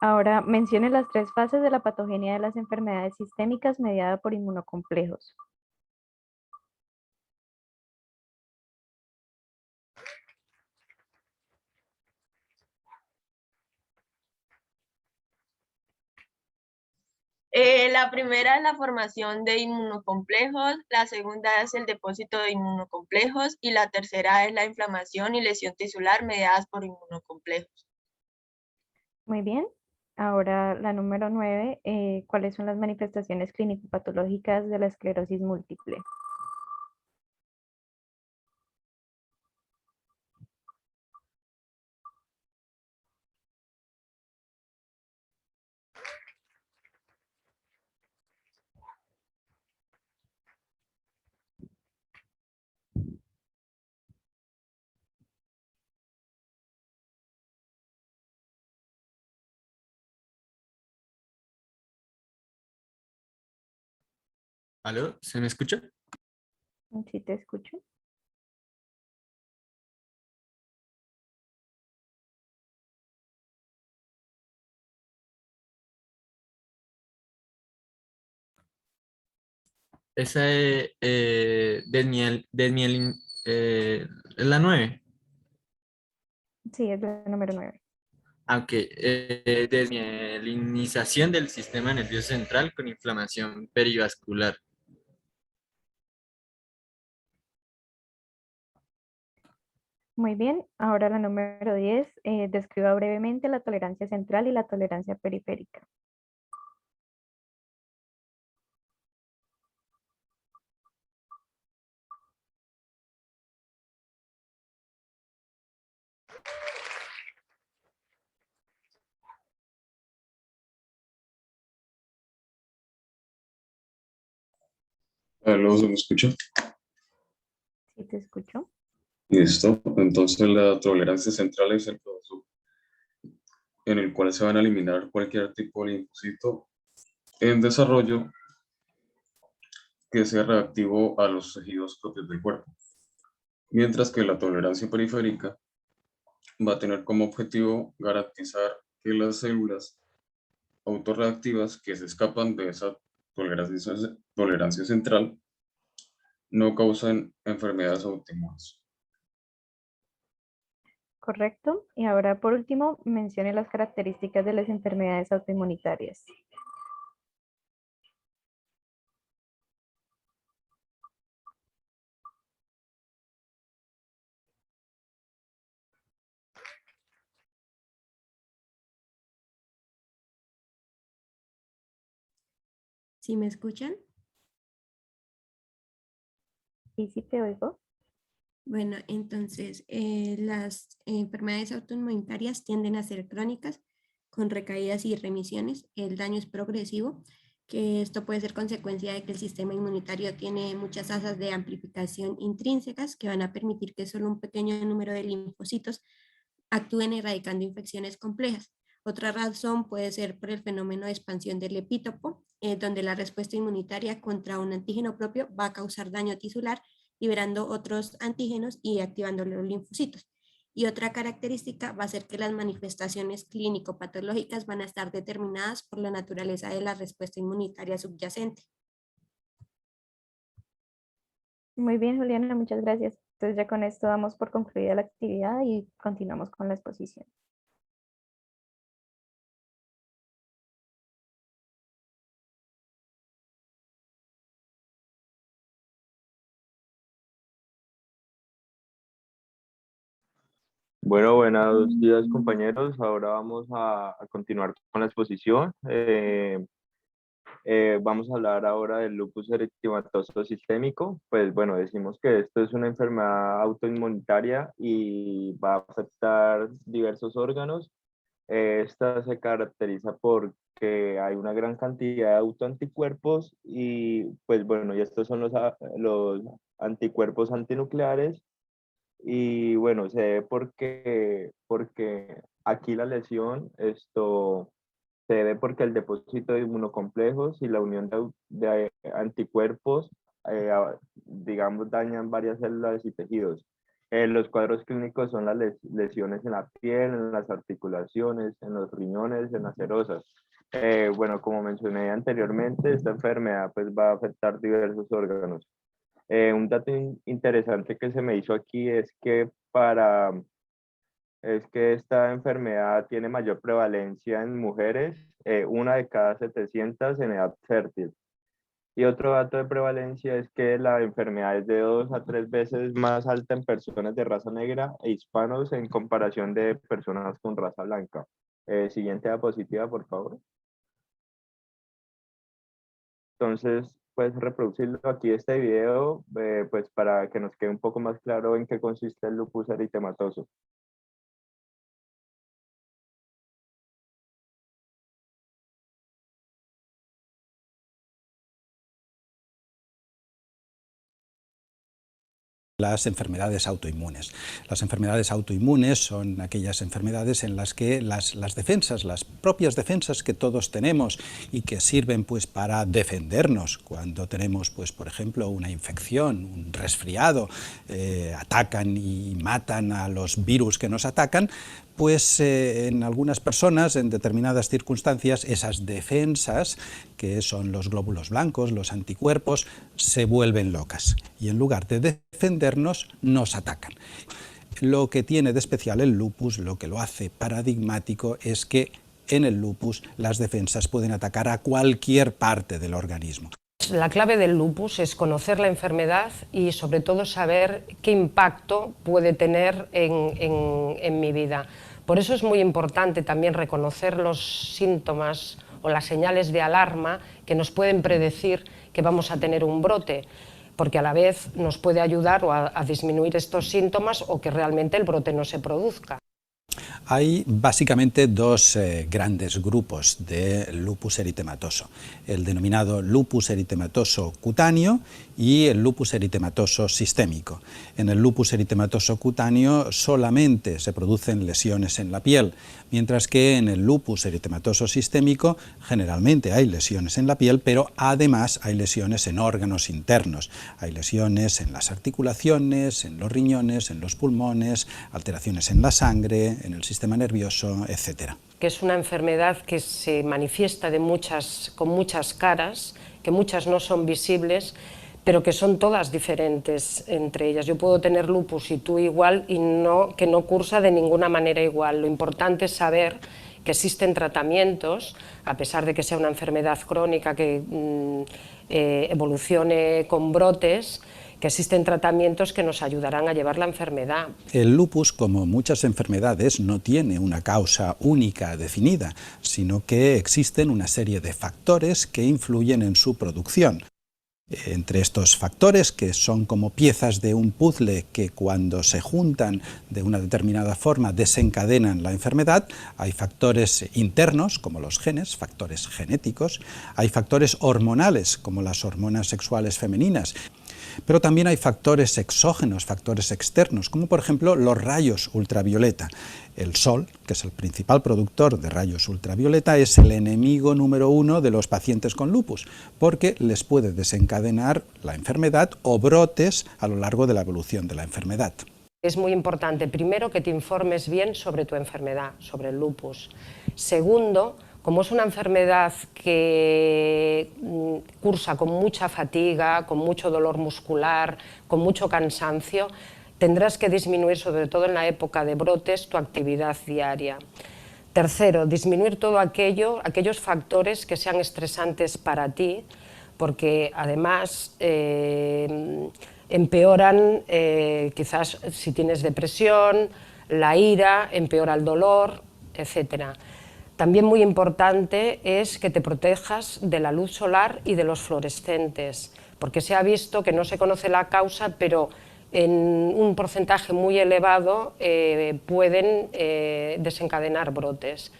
Ahora mencione las 3 fases de la patogenia de las enfermedades sistémicas mediada por inmunocomplejos. La primera es la formación de inmunocomplejos, la segunda es el depósito de inmunocomplejos y la tercera es la inflamación y lesión tisular mediadas por inmunocomplejos. Muy bien. Ahora la número 9, ¿cuáles son las manifestaciones clínico-patológicas de la esclerosis múltiple? ¿Aló? ¿Se me escucha? Sí, te escucho. Esa es es la 9. Sí, es la número 9. Aunque desmielinización del sistema nervioso central con inflamación perivascular. Muy bien. Ahora la número 10, describa brevemente la tolerancia central y la tolerancia periférica. ¿Aló, se me escucha? Sí, te escucho. Listo. Entonces la tolerancia central es el proceso en el cual se van a eliminar cualquier tipo de linfocito en desarrollo que sea reactivo a los tejidos propios del cuerpo. Mientras que la tolerancia periférica va a tener como objetivo garantizar que las células autorreactivas que se escapan de esa tolerancia central no causan enfermedades autoinmunes. Correcto. Y ahora por último, mencione las características de las enfermedades autoinmunitarias. ¿Sí me escuchan? Sí, sí te oigo. Bueno, entonces las enfermedades autoinmunitarias tienden a ser crónicas con recaídas y remisiones. El daño es progresivo, que esto puede ser consecuencia de que el sistema inmunitario tiene muchas tasas de amplificación intrínsecas que van a permitir que solo un pequeño número de linfocitos actúen erradicando infecciones complejas. Otra razón puede ser por el fenómeno de expansión del epítopo, donde la respuesta inmunitaria contra un antígeno propio va a causar daño tisular, liberando otros antígenos y activando los linfocitos. Y otra característica va a ser que las manifestaciones clínico-patológicas van a estar determinadas por la naturaleza de la respuesta inmunitaria subyacente. Muy bien, Juliana, muchas gracias. Entonces ya con esto damos por concluida la actividad y continuamos con la exposición. Bueno, buenos días compañeros. Ahora vamos a continuar con la exposición. Vamos a hablar ahora del lupus eritematoso sistémico. Pues bueno, decimos que esto es una enfermedad autoinmunitaria y va a afectar diversos órganos. Esta se caracteriza porque hay una gran cantidad de autoanticuerpos y pues bueno, y estos son los anticuerpos antinucleares y bueno, se debe porque aquí la lesión se debe porque el depósito de inmunocomplejos y la unión de anticuerpos, digamos, dañan varias células y tejidos. Los cuadros clínicos son las lesiones en la piel, en las articulaciones, en los riñones, en las serosas. Bueno, como mencioné anteriormente, esta enfermedad pues, va a afectar diversos órganos. Un dato interesante que se me hizo aquí es que esta enfermedad tiene mayor prevalencia en mujeres, 1 de cada 700 en edad fértil. Y otro dato de prevalencia es que la enfermedad es de 2 a 3 veces más alta en personas de raza negra e hispanos en comparación de personas con raza blanca. Siguiente diapositiva, por favor. Entonces, puedes reproducirlo aquí este video, pues para que nos quede un poco más claro en qué consiste el lupus eritematoso. Las enfermedades autoinmunes. Las enfermedades autoinmunes son aquellas enfermedades en las que las defensas, las propias defensas que todos tenemos y que sirven pues para defendernos cuando tenemos pues por ejemplo una infección, un resfriado, atacan y matan a los virus que nos atacan, pues en algunas personas, en determinadas circunstancias, esas defensas, que son los glóbulos blancos, los anticuerpos, se vuelven locas y en lugar de defendernos, nos atacan. Lo que tiene de especial el lupus, lo que lo hace paradigmático, es que en el lupus las defensas pueden atacar a cualquier parte del organismo. La clave del lupus es conocer la enfermedad y sobre todo saber qué impacto puede tener en mi vida. Por eso es muy importante también reconocer los síntomas o las señales de alarma que nos pueden predecir que vamos a tener un brote, porque a la vez nos puede ayudar a disminuir estos síntomas o que realmente el brote no se produzca. Hay básicamente dos grandes grupos de lupus eritematoso, el denominado lupus eritematoso cutáneo y el lupus eritematoso sistémico. En el lupus eritematoso cutáneo solamente se producen lesiones en la piel, mientras que en el lupus eritematoso sistémico generalmente hay lesiones en la piel, pero además hay lesiones en órganos internos. Hay lesiones en las articulaciones, en los riñones, en los pulmones, alteraciones en la sangre, en el sistema nervioso, etc. Que es una enfermedad que se manifiesta con muchas caras, que muchas no son visibles, pero que son todas diferentes entre ellas. Yo puedo tener lupus y tú igual y que no cursa de ninguna manera igual. Lo importante es saber que existen tratamientos, a pesar de que sea una enfermedad crónica que evolucione con brotes, que existen tratamientos que nos ayudarán a llevar la enfermedad. El lupus, como muchas enfermedades, no tiene una causa única definida, sino que existen una serie de factores que influyen en su producción. Entre estos factores, que son como piezas de un puzzle que cuando se juntan de una determinada forma desencadenan la enfermedad, hay factores internos, como los genes, factores genéticos, hay factores hormonales, como las hormonas sexuales femeninas, pero también hay factores exógenos, factores externos, como por ejemplo los rayos ultravioleta. El sol, que es el principal productor de rayos ultravioleta, es el enemigo número 1 de los pacientes con lupus, porque les puede desencadenar la enfermedad o brotes a lo largo de la evolución de la enfermedad. Es muy importante, primero, que te informes bien sobre tu enfermedad, sobre el lupus. Segundo, como es una enfermedad que cursa con mucha fatiga, con mucho dolor muscular, con mucho cansancio, tendrás que disminuir, sobre todo en la época de brotes, tu actividad diaria. Tercero, disminuir todo aquellos factores que sean estresantes para ti, porque además empeoran, quizás si tienes depresión, la ira, empeora el dolor, etc. También muy importante es que te protejas de la luz solar y de los fluorescentes, porque se ha visto que no se conoce la causa, pero en un porcentaje muy elevado pueden desencadenar brotes.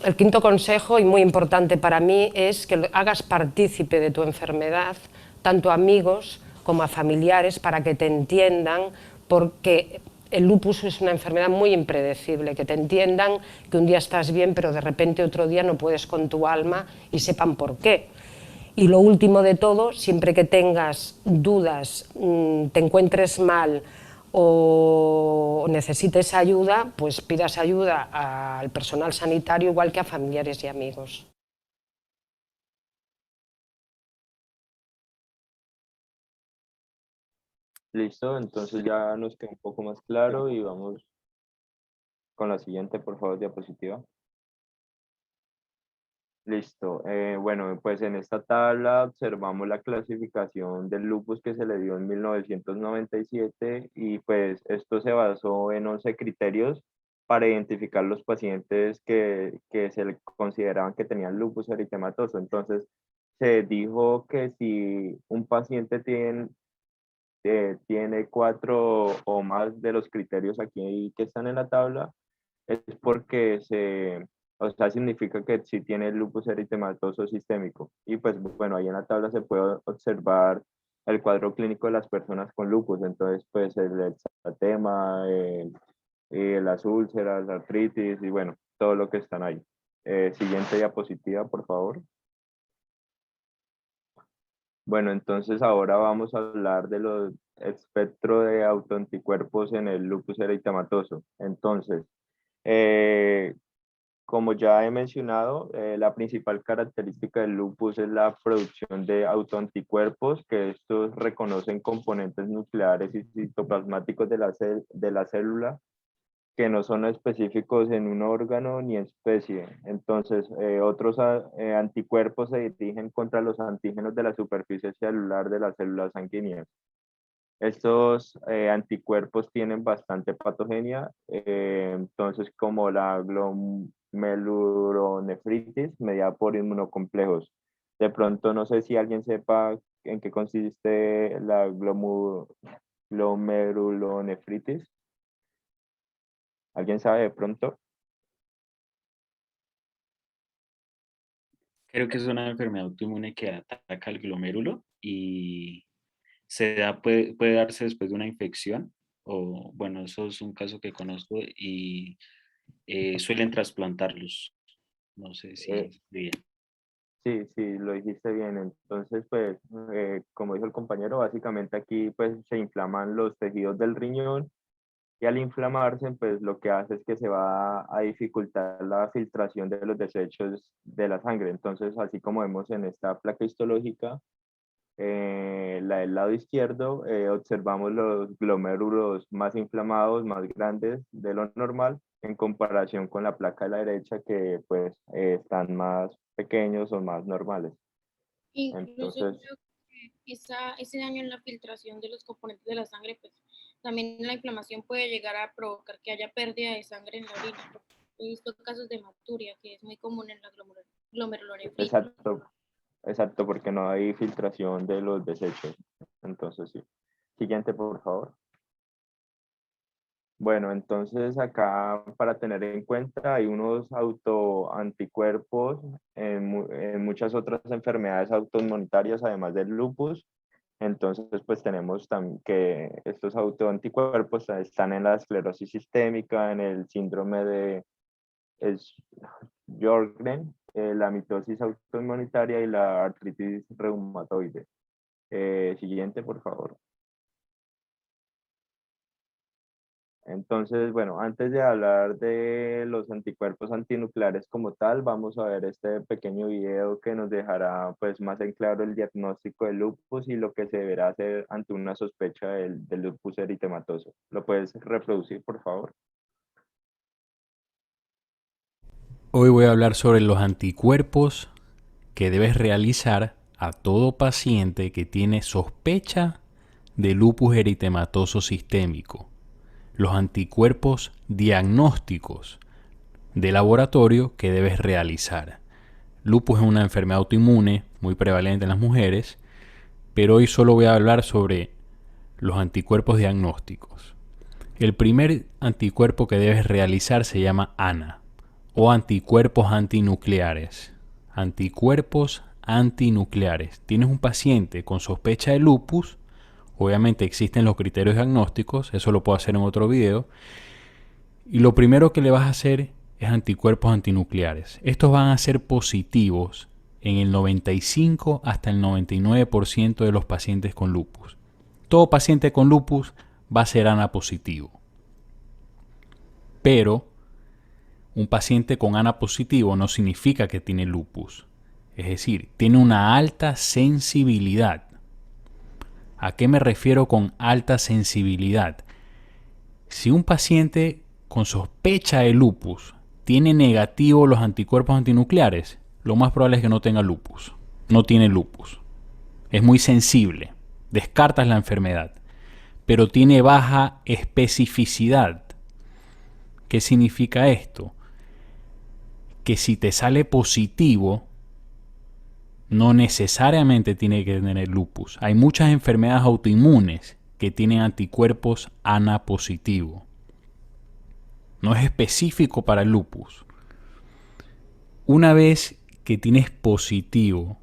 El quinto consejo, y muy importante para mí, es que hagas partícipe de tu enfermedad tanto a amigos como a familiares para que te entiendan, porque el lupus es una enfermedad muy impredecible, que te entiendan que un día estás bien pero de repente otro día no puedes con tu alma y sepan por qué. Y lo último de todo, siempre que tengas dudas, te encuentres mal o necesites ayuda, pues pidas ayuda al personal sanitario igual que a familiares y amigos. Listo, entonces ya nos quedó un poco más claro y vamos con la siguiente, por favor, diapositiva. Listo. Bueno, pues en esta tabla observamos la clasificación del lupus que se le dio en 1997 y pues esto se basó en 11 criterios para identificar los pacientes que se le consideraban que tenían lupus eritematoso. Entonces, se dijo que si un paciente tiene 4 o más de los criterios aquí que están en la tabla, es porque o sea, significa que sí tiene lupus eritematoso sistémico. Y pues bueno, ahí en la tabla se puede observar el cuadro clínico de las personas con lupus. Entonces, pues el exantema, las úlceras, la artritis y bueno, todo lo que están ahí. Siguiente diapositiva, por favor. Bueno, entonces ahora vamos a hablar de los espectro de autoanticuerpos en el lupus eritematoso. Entonces, como ya he mencionado, la principal característica del lupus es la producción de autoanticuerpos, que estos reconocen componentes nucleares y citoplasmáticos de la célula que no son específicos en un órgano ni especie. Entonces, otros anticuerpos se dirigen contra los antígenos de la superficie celular de las células sanguíneas. Estos anticuerpos tienen bastante patogenia, entonces como la glomerulonefritis mediada por inmunocomplejos. De pronto no sé si alguien sepa en qué consiste la glomerulonefritis. ¿Alguien sabe de pronto? Creo que es una enfermedad autoinmune que ataca al glomérulo y puede darse después de una infección, o bueno, eso es un caso que conozco y suelen trasplantarlos. No sé si es bien. Sí, sí, lo dijiste bien. Entonces, pues, como dijo el compañero, básicamente aquí pues se inflaman los tejidos del riñón y al inflamarse, pues lo que hace es que se va a dificultar la filtración de los desechos de la sangre. Entonces, así como vemos en esta placa histológica, la del lado izquierdo, observamos los glomérulos más inflamados, más grandes de lo normal, en comparación con la placa de la derecha, que pues están más pequeños o más normales. Incluso Entonces, creo que ese daño en la filtración de los componentes de la sangre, pues también la inflamación puede llegar a provocar que haya pérdida de sangre en la orina. He visto casos de hematuria, que es muy común en la glomerulonefritis. exacto, porque no hay filtración de los desechos. Entonces, sí. Siguiente, por favor. Bueno, entonces acá para tener en cuenta hay unos autoanticuerpos en muchas otras enfermedades autoinmunitarias, además del lupus. Entonces, pues tenemos que estos autoanticuerpos están en la esclerosis sistémica, en el síndrome de Sjögren, la mitosis autoinmunitaria y la artritis reumatoide. Siguiente, por favor. Entonces, bueno, antes de hablar de los anticuerpos antinucleares como tal, vamos a ver este pequeño video que nos dejará pues más en claro el diagnóstico del lupus y lo que se deberá hacer ante una sospecha del lupus eritematoso. ¿Lo puedes reproducir, por favor? Hoy voy a hablar sobre los anticuerpos que debes realizar a todo paciente que tiene sospecha de lupus eritematoso sistémico. Los anticuerpos diagnósticos. de laboratorio que debes realizar. Lupus es una enfermedad autoinmune muy prevalente en las mujeres, pero hoy solo voy a hablar sobre los anticuerpos diagnósticos. El primer anticuerpo que debes realizar se llama ANA o anticuerpos antinucleares. Anticuerpos antinucleares. Tienes un paciente con sospecha de lupus, obviamente existen los criterios diagnósticos, eso lo puedo hacer en otro video, y lo primero que le vas a hacer es anticuerpos antinucleares. Estos van a ser positivos en el 95 hasta el 99% de los pacientes con lupus. Todo paciente con lupus va a ser ANA positivo. Pero un paciente con ANA positivo no significa que tiene lupus. Es decir, tiene una alta sensibilidad. ¿A qué me refiero con alta sensibilidad? Si un paciente con sospecha de lupus tiene negativo los anticuerpos antinucleares, lo más probable es que no tenga lupus. No tiene lupus. Es muy sensible. Descartas la enfermedad. Pero tiene baja especificidad. ¿Qué significa esto? Que si te sale positivo, no necesariamente tiene que tener lupus. Hay muchas enfermedades autoinmunes que tienen anticuerpos ANA positivo. No es específico para el lupus. Una vez que tienes positivo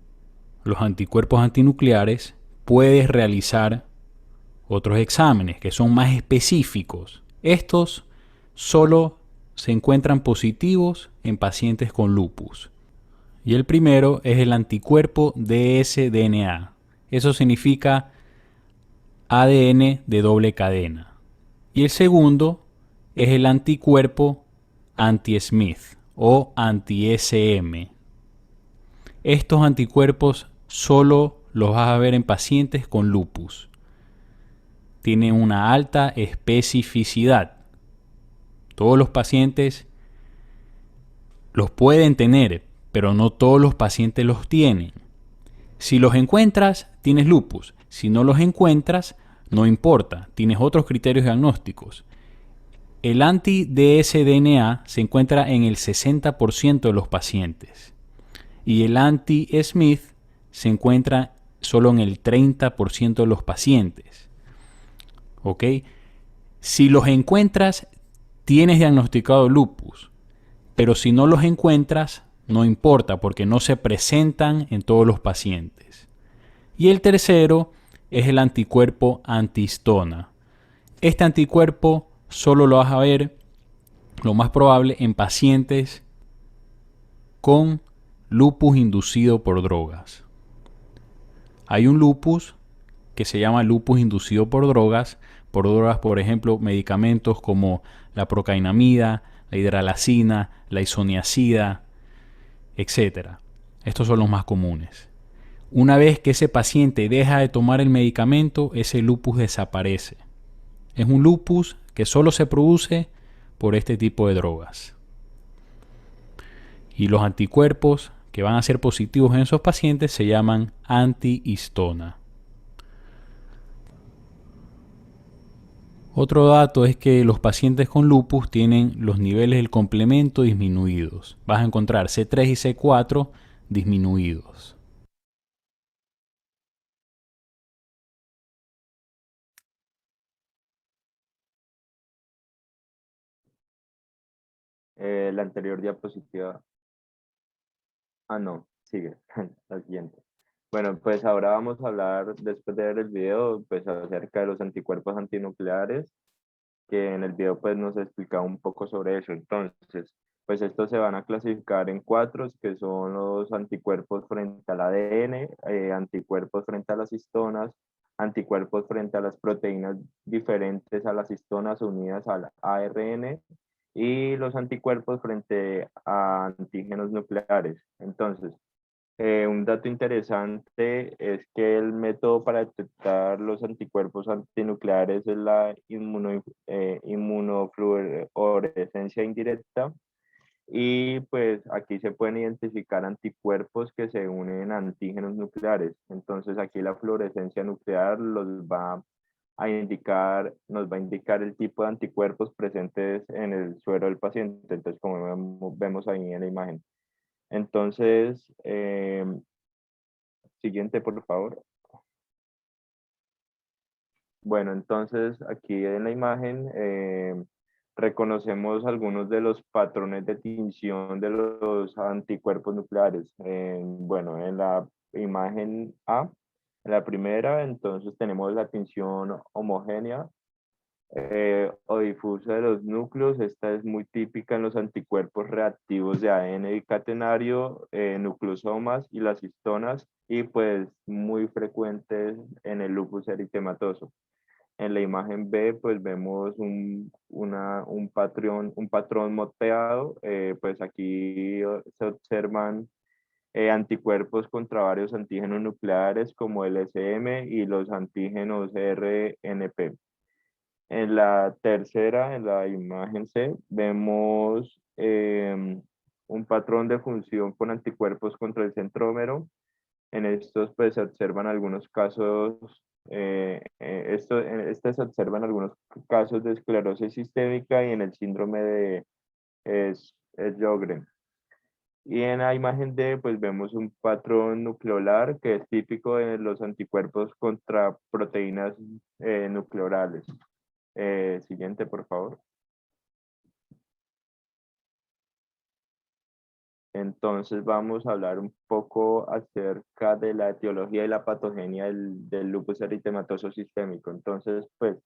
los anticuerpos antinucleares, puedes realizar otros exámenes que son más específicos. Estos solo se encuentran positivos en pacientes con lupus. Y el primero es el anticuerpo dsDNA. Eso significa ADN de doble cadena. Y el segundo es el anticuerpo anti-Smith o anti-SM. Estos anticuerpos solo los vas a ver en pacientes con lupus. Tienen una alta especificidad. Todos los pacientes los pueden tener, pero no todos los pacientes los tienen. Si los encuentras, tienes lupus. Si no los encuentras, no importa, tienes otros criterios diagnósticos. El anti-dsDNA se encuentra en el 60% de los pacientes y el anti-Smith se encuentra solo en el 30% de los pacientes. ¿Ok? Si los encuentras, tienes diagnosticado lupus, pero si no los encuentras, no importa porque no se presentan en todos los pacientes. Y el tercero es el anticuerpo antihistona. Este anticuerpo solo lo vas a ver, lo más probable, en pacientes con lupus inducido por drogas. Hay un lupus que se llama lupus inducido por drogas, por ejemplo, medicamentos como la procainamida, la hidralazina, la isoniazida, etc. Estos son los más comunes. Una vez que ese paciente deja de tomar el medicamento, ese lupus desaparece. Es un lupus que solo se produce por este tipo de drogas. Y los anticuerpos que van a ser positivos en esos pacientes se llaman antihistona. Otro dato es que los pacientes con lupus tienen los niveles del complemento disminuidos. Vas a encontrar C3 y C4 disminuidos. La anterior diapositiva. Ah, no, sigue, la siguiente. Bueno, pues ahora vamos a hablar, después de ver el video, pues acerca de los anticuerpos antinucleares, que en el video pues nos explica un poco sobre eso. Entonces, pues estos se van a clasificar en 4, que son los anticuerpos frente al ADN, anticuerpos frente a las histonas, anticuerpos frente a las proteínas diferentes a las histonas unidas al ARN, y los anticuerpos frente a antígenos nucleares. Entonces, un dato interesante es que el método para detectar los anticuerpos antinucleares es la inmunofluorescencia indirecta, y pues aquí se pueden identificar anticuerpos que se unen a antígenos nucleares. Entonces aquí la fluorescencia nuclear los va nos va a indicar el tipo de anticuerpos presentes en el suero del paciente, entonces como vemos ahí en la imagen. Entonces, siguiente por favor. Bueno, entonces aquí en la imagen reconocemos algunos de los patrones de tinción de los anticuerpos nucleares. Bueno, en la imagen A, en la primera, entonces tenemos la tinción homogénea o difusa de los núcleos. Esta es muy típica en los anticuerpos reactivos de ADN bicatenario, nucleosomas y las histonas, y pues muy frecuentes en el lupus eritematoso. En la imagen B, pues vemos un patrón moteado, pues aquí se observan anticuerpos contra varios antígenos nucleares como el SM y los antígenos RNP. En la tercera, en la imagen C, vemos un patrón de función con anticuerpos contra el centrómero. En estos pues se observan algunos casos, se observan algunos casos de esclerosis sistémica y en el síndrome de Sjögren. Y en la imagen D pues vemos un patrón nucleolar que es típico de los anticuerpos contra proteínas nucleolares. Siguiente, por favor. Entonces vamos a hablar un poco acerca de la etiología y la patogenia del lupus eritematoso sistémico. Entonces, pues,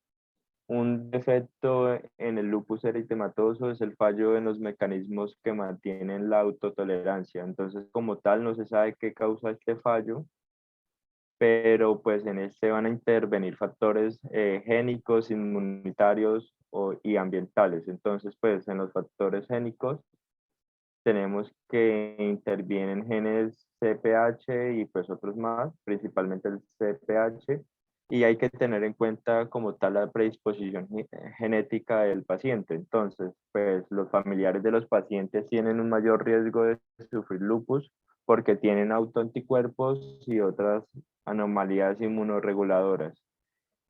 un defecto en el lupus eritematoso es el fallo en los mecanismos que mantienen la autotolerancia. Entonces, como tal, no se sabe qué causa este fallo, pero pues en este van a intervenir factores génicos, inmunitarios y ambientales. Entonces, pues, en los factores génicos, tenemos que intervienen genes CPH y pues otros más, principalmente el CPH, y hay que tener en cuenta como tal la predisposición genética del paciente. Entonces, pues los familiares de los pacientes tienen un mayor riesgo de sufrir lupus porque tienen autoanticuerpos y otras anomalías inmunorreguladoras.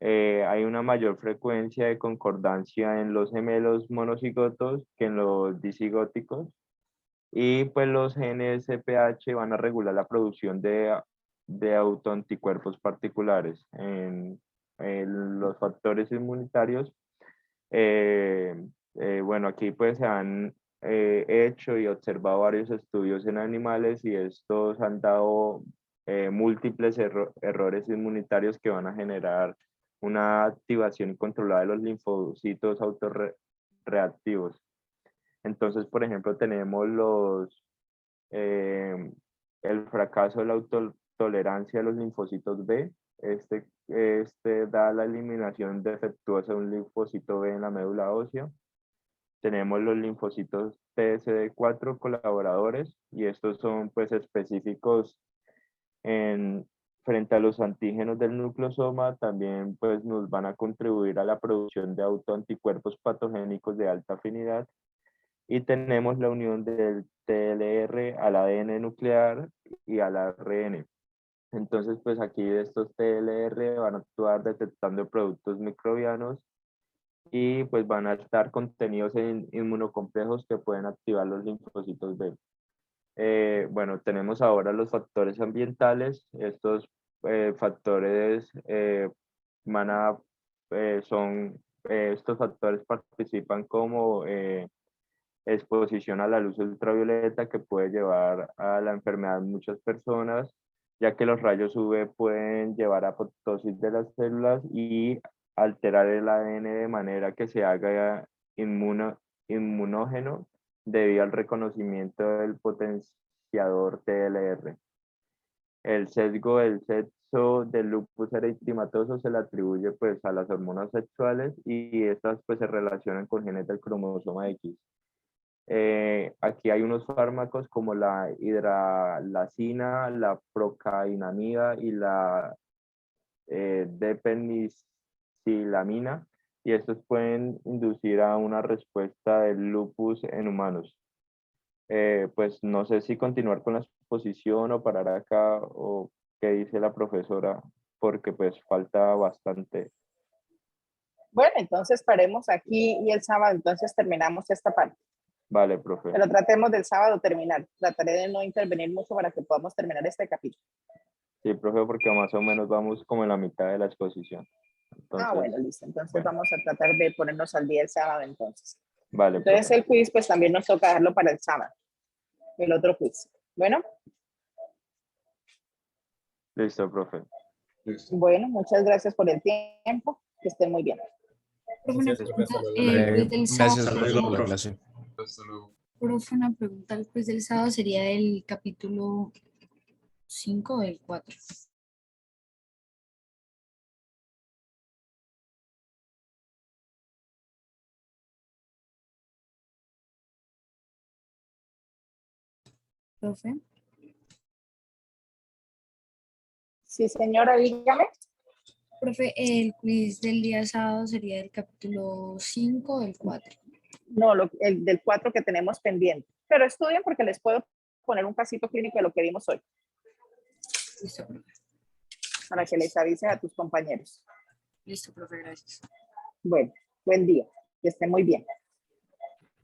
Hay una mayor frecuencia de concordancia en los gemelos monocigotos que en los disigóticos. Y pues los genes CPH van a regular la producción de autoanticuerpos particulares. En los factores inmunitarios, bueno, aquí pues se han hecho y observado varios estudios en animales y estos han dado múltiples errores inmunitarios que van a generar una activación incontrolada de los linfocitos autorreactivos. Entonces, por ejemplo, tenemos el fracaso de la autotolerancia de los linfocitos B. Este da la eliminación defectuosa de un linfocito B en la médula ósea. Tenemos los linfocitos TSD4 colaboradores y estos son pues específicos frente a los antígenos del nucleosoma. También pues nos van a contribuir a la producción de autoanticuerpos patogénicos de alta afinidad. Y tenemos la unión del TLR al ADN nuclear y al ARN. Entonces, pues aquí estos TLR van a actuar detectando productos microbianos y pues van a estar contenidos en inmunocomplejos que pueden activar los linfocitos B. Bueno, tenemos ahora los factores ambientales. Estos factores estos factores participan como exposición a la luz ultravioleta que puede llevar a la enfermedad en muchas personas, ya que los rayos UV pueden llevar a apoptosis de las células y alterar el ADN de manera que se haga inmunógeno debido al reconocimiento del potenciador TLR. El sesgo del sexo del lupus eritematoso se le atribuye pues a las hormonas sexuales y estas pues se relacionan con genes del cromosoma X. Aquí hay unos fármacos como la hidralazina, la procainamida y la depenicilamina, y estos pueden inducir a una respuesta del lupus en humanos. Pues no sé si continuar con la exposición o parar acá o qué dice la profesora, porque pues falta bastante. Bueno, entonces paremos aquí y el sábado entonces terminamos esta parte. Vale, profe. Pero tratemos del sábado terminar. Trataré de no intervenir mucho para que podamos terminar este capítulo. Sí, profe, porque más o menos vamos como en la mitad de la exposición. Entonces, Bueno, listo. Entonces bueno. vamos a tratar de ponernos al día el sábado entonces. Vale, Entonces profe. el quiz pues también nos toca darlo para el sábado. El otro quiz. Bueno, Listo, profe. bueno, muchas gracias por el tiempo. Que estén muy bien. Profe, una Gracias, pregunta, profe. el quiz del Gracias, sábado, profe, por la clase. Hasta luego. profe, una pregunta, el quiz del sábado sería el capítulo 5 o el 4. Profe. Sí, señora, dígame. Profe, el quiz del día sábado sería el capítulo 5 o el 4. No, el del 4 que tenemos pendiente. Pero estudien porque les puedo poner un casito clínico de lo que vimos hoy. Listo, profe. Para que les avise a tus compañeros. Listo, profe, gracias. Bueno, buen día. Que estén muy bien.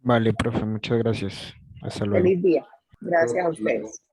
Vale, profe, muchas gracias. Hasta luego. Feliz día. Gracias a ustedes.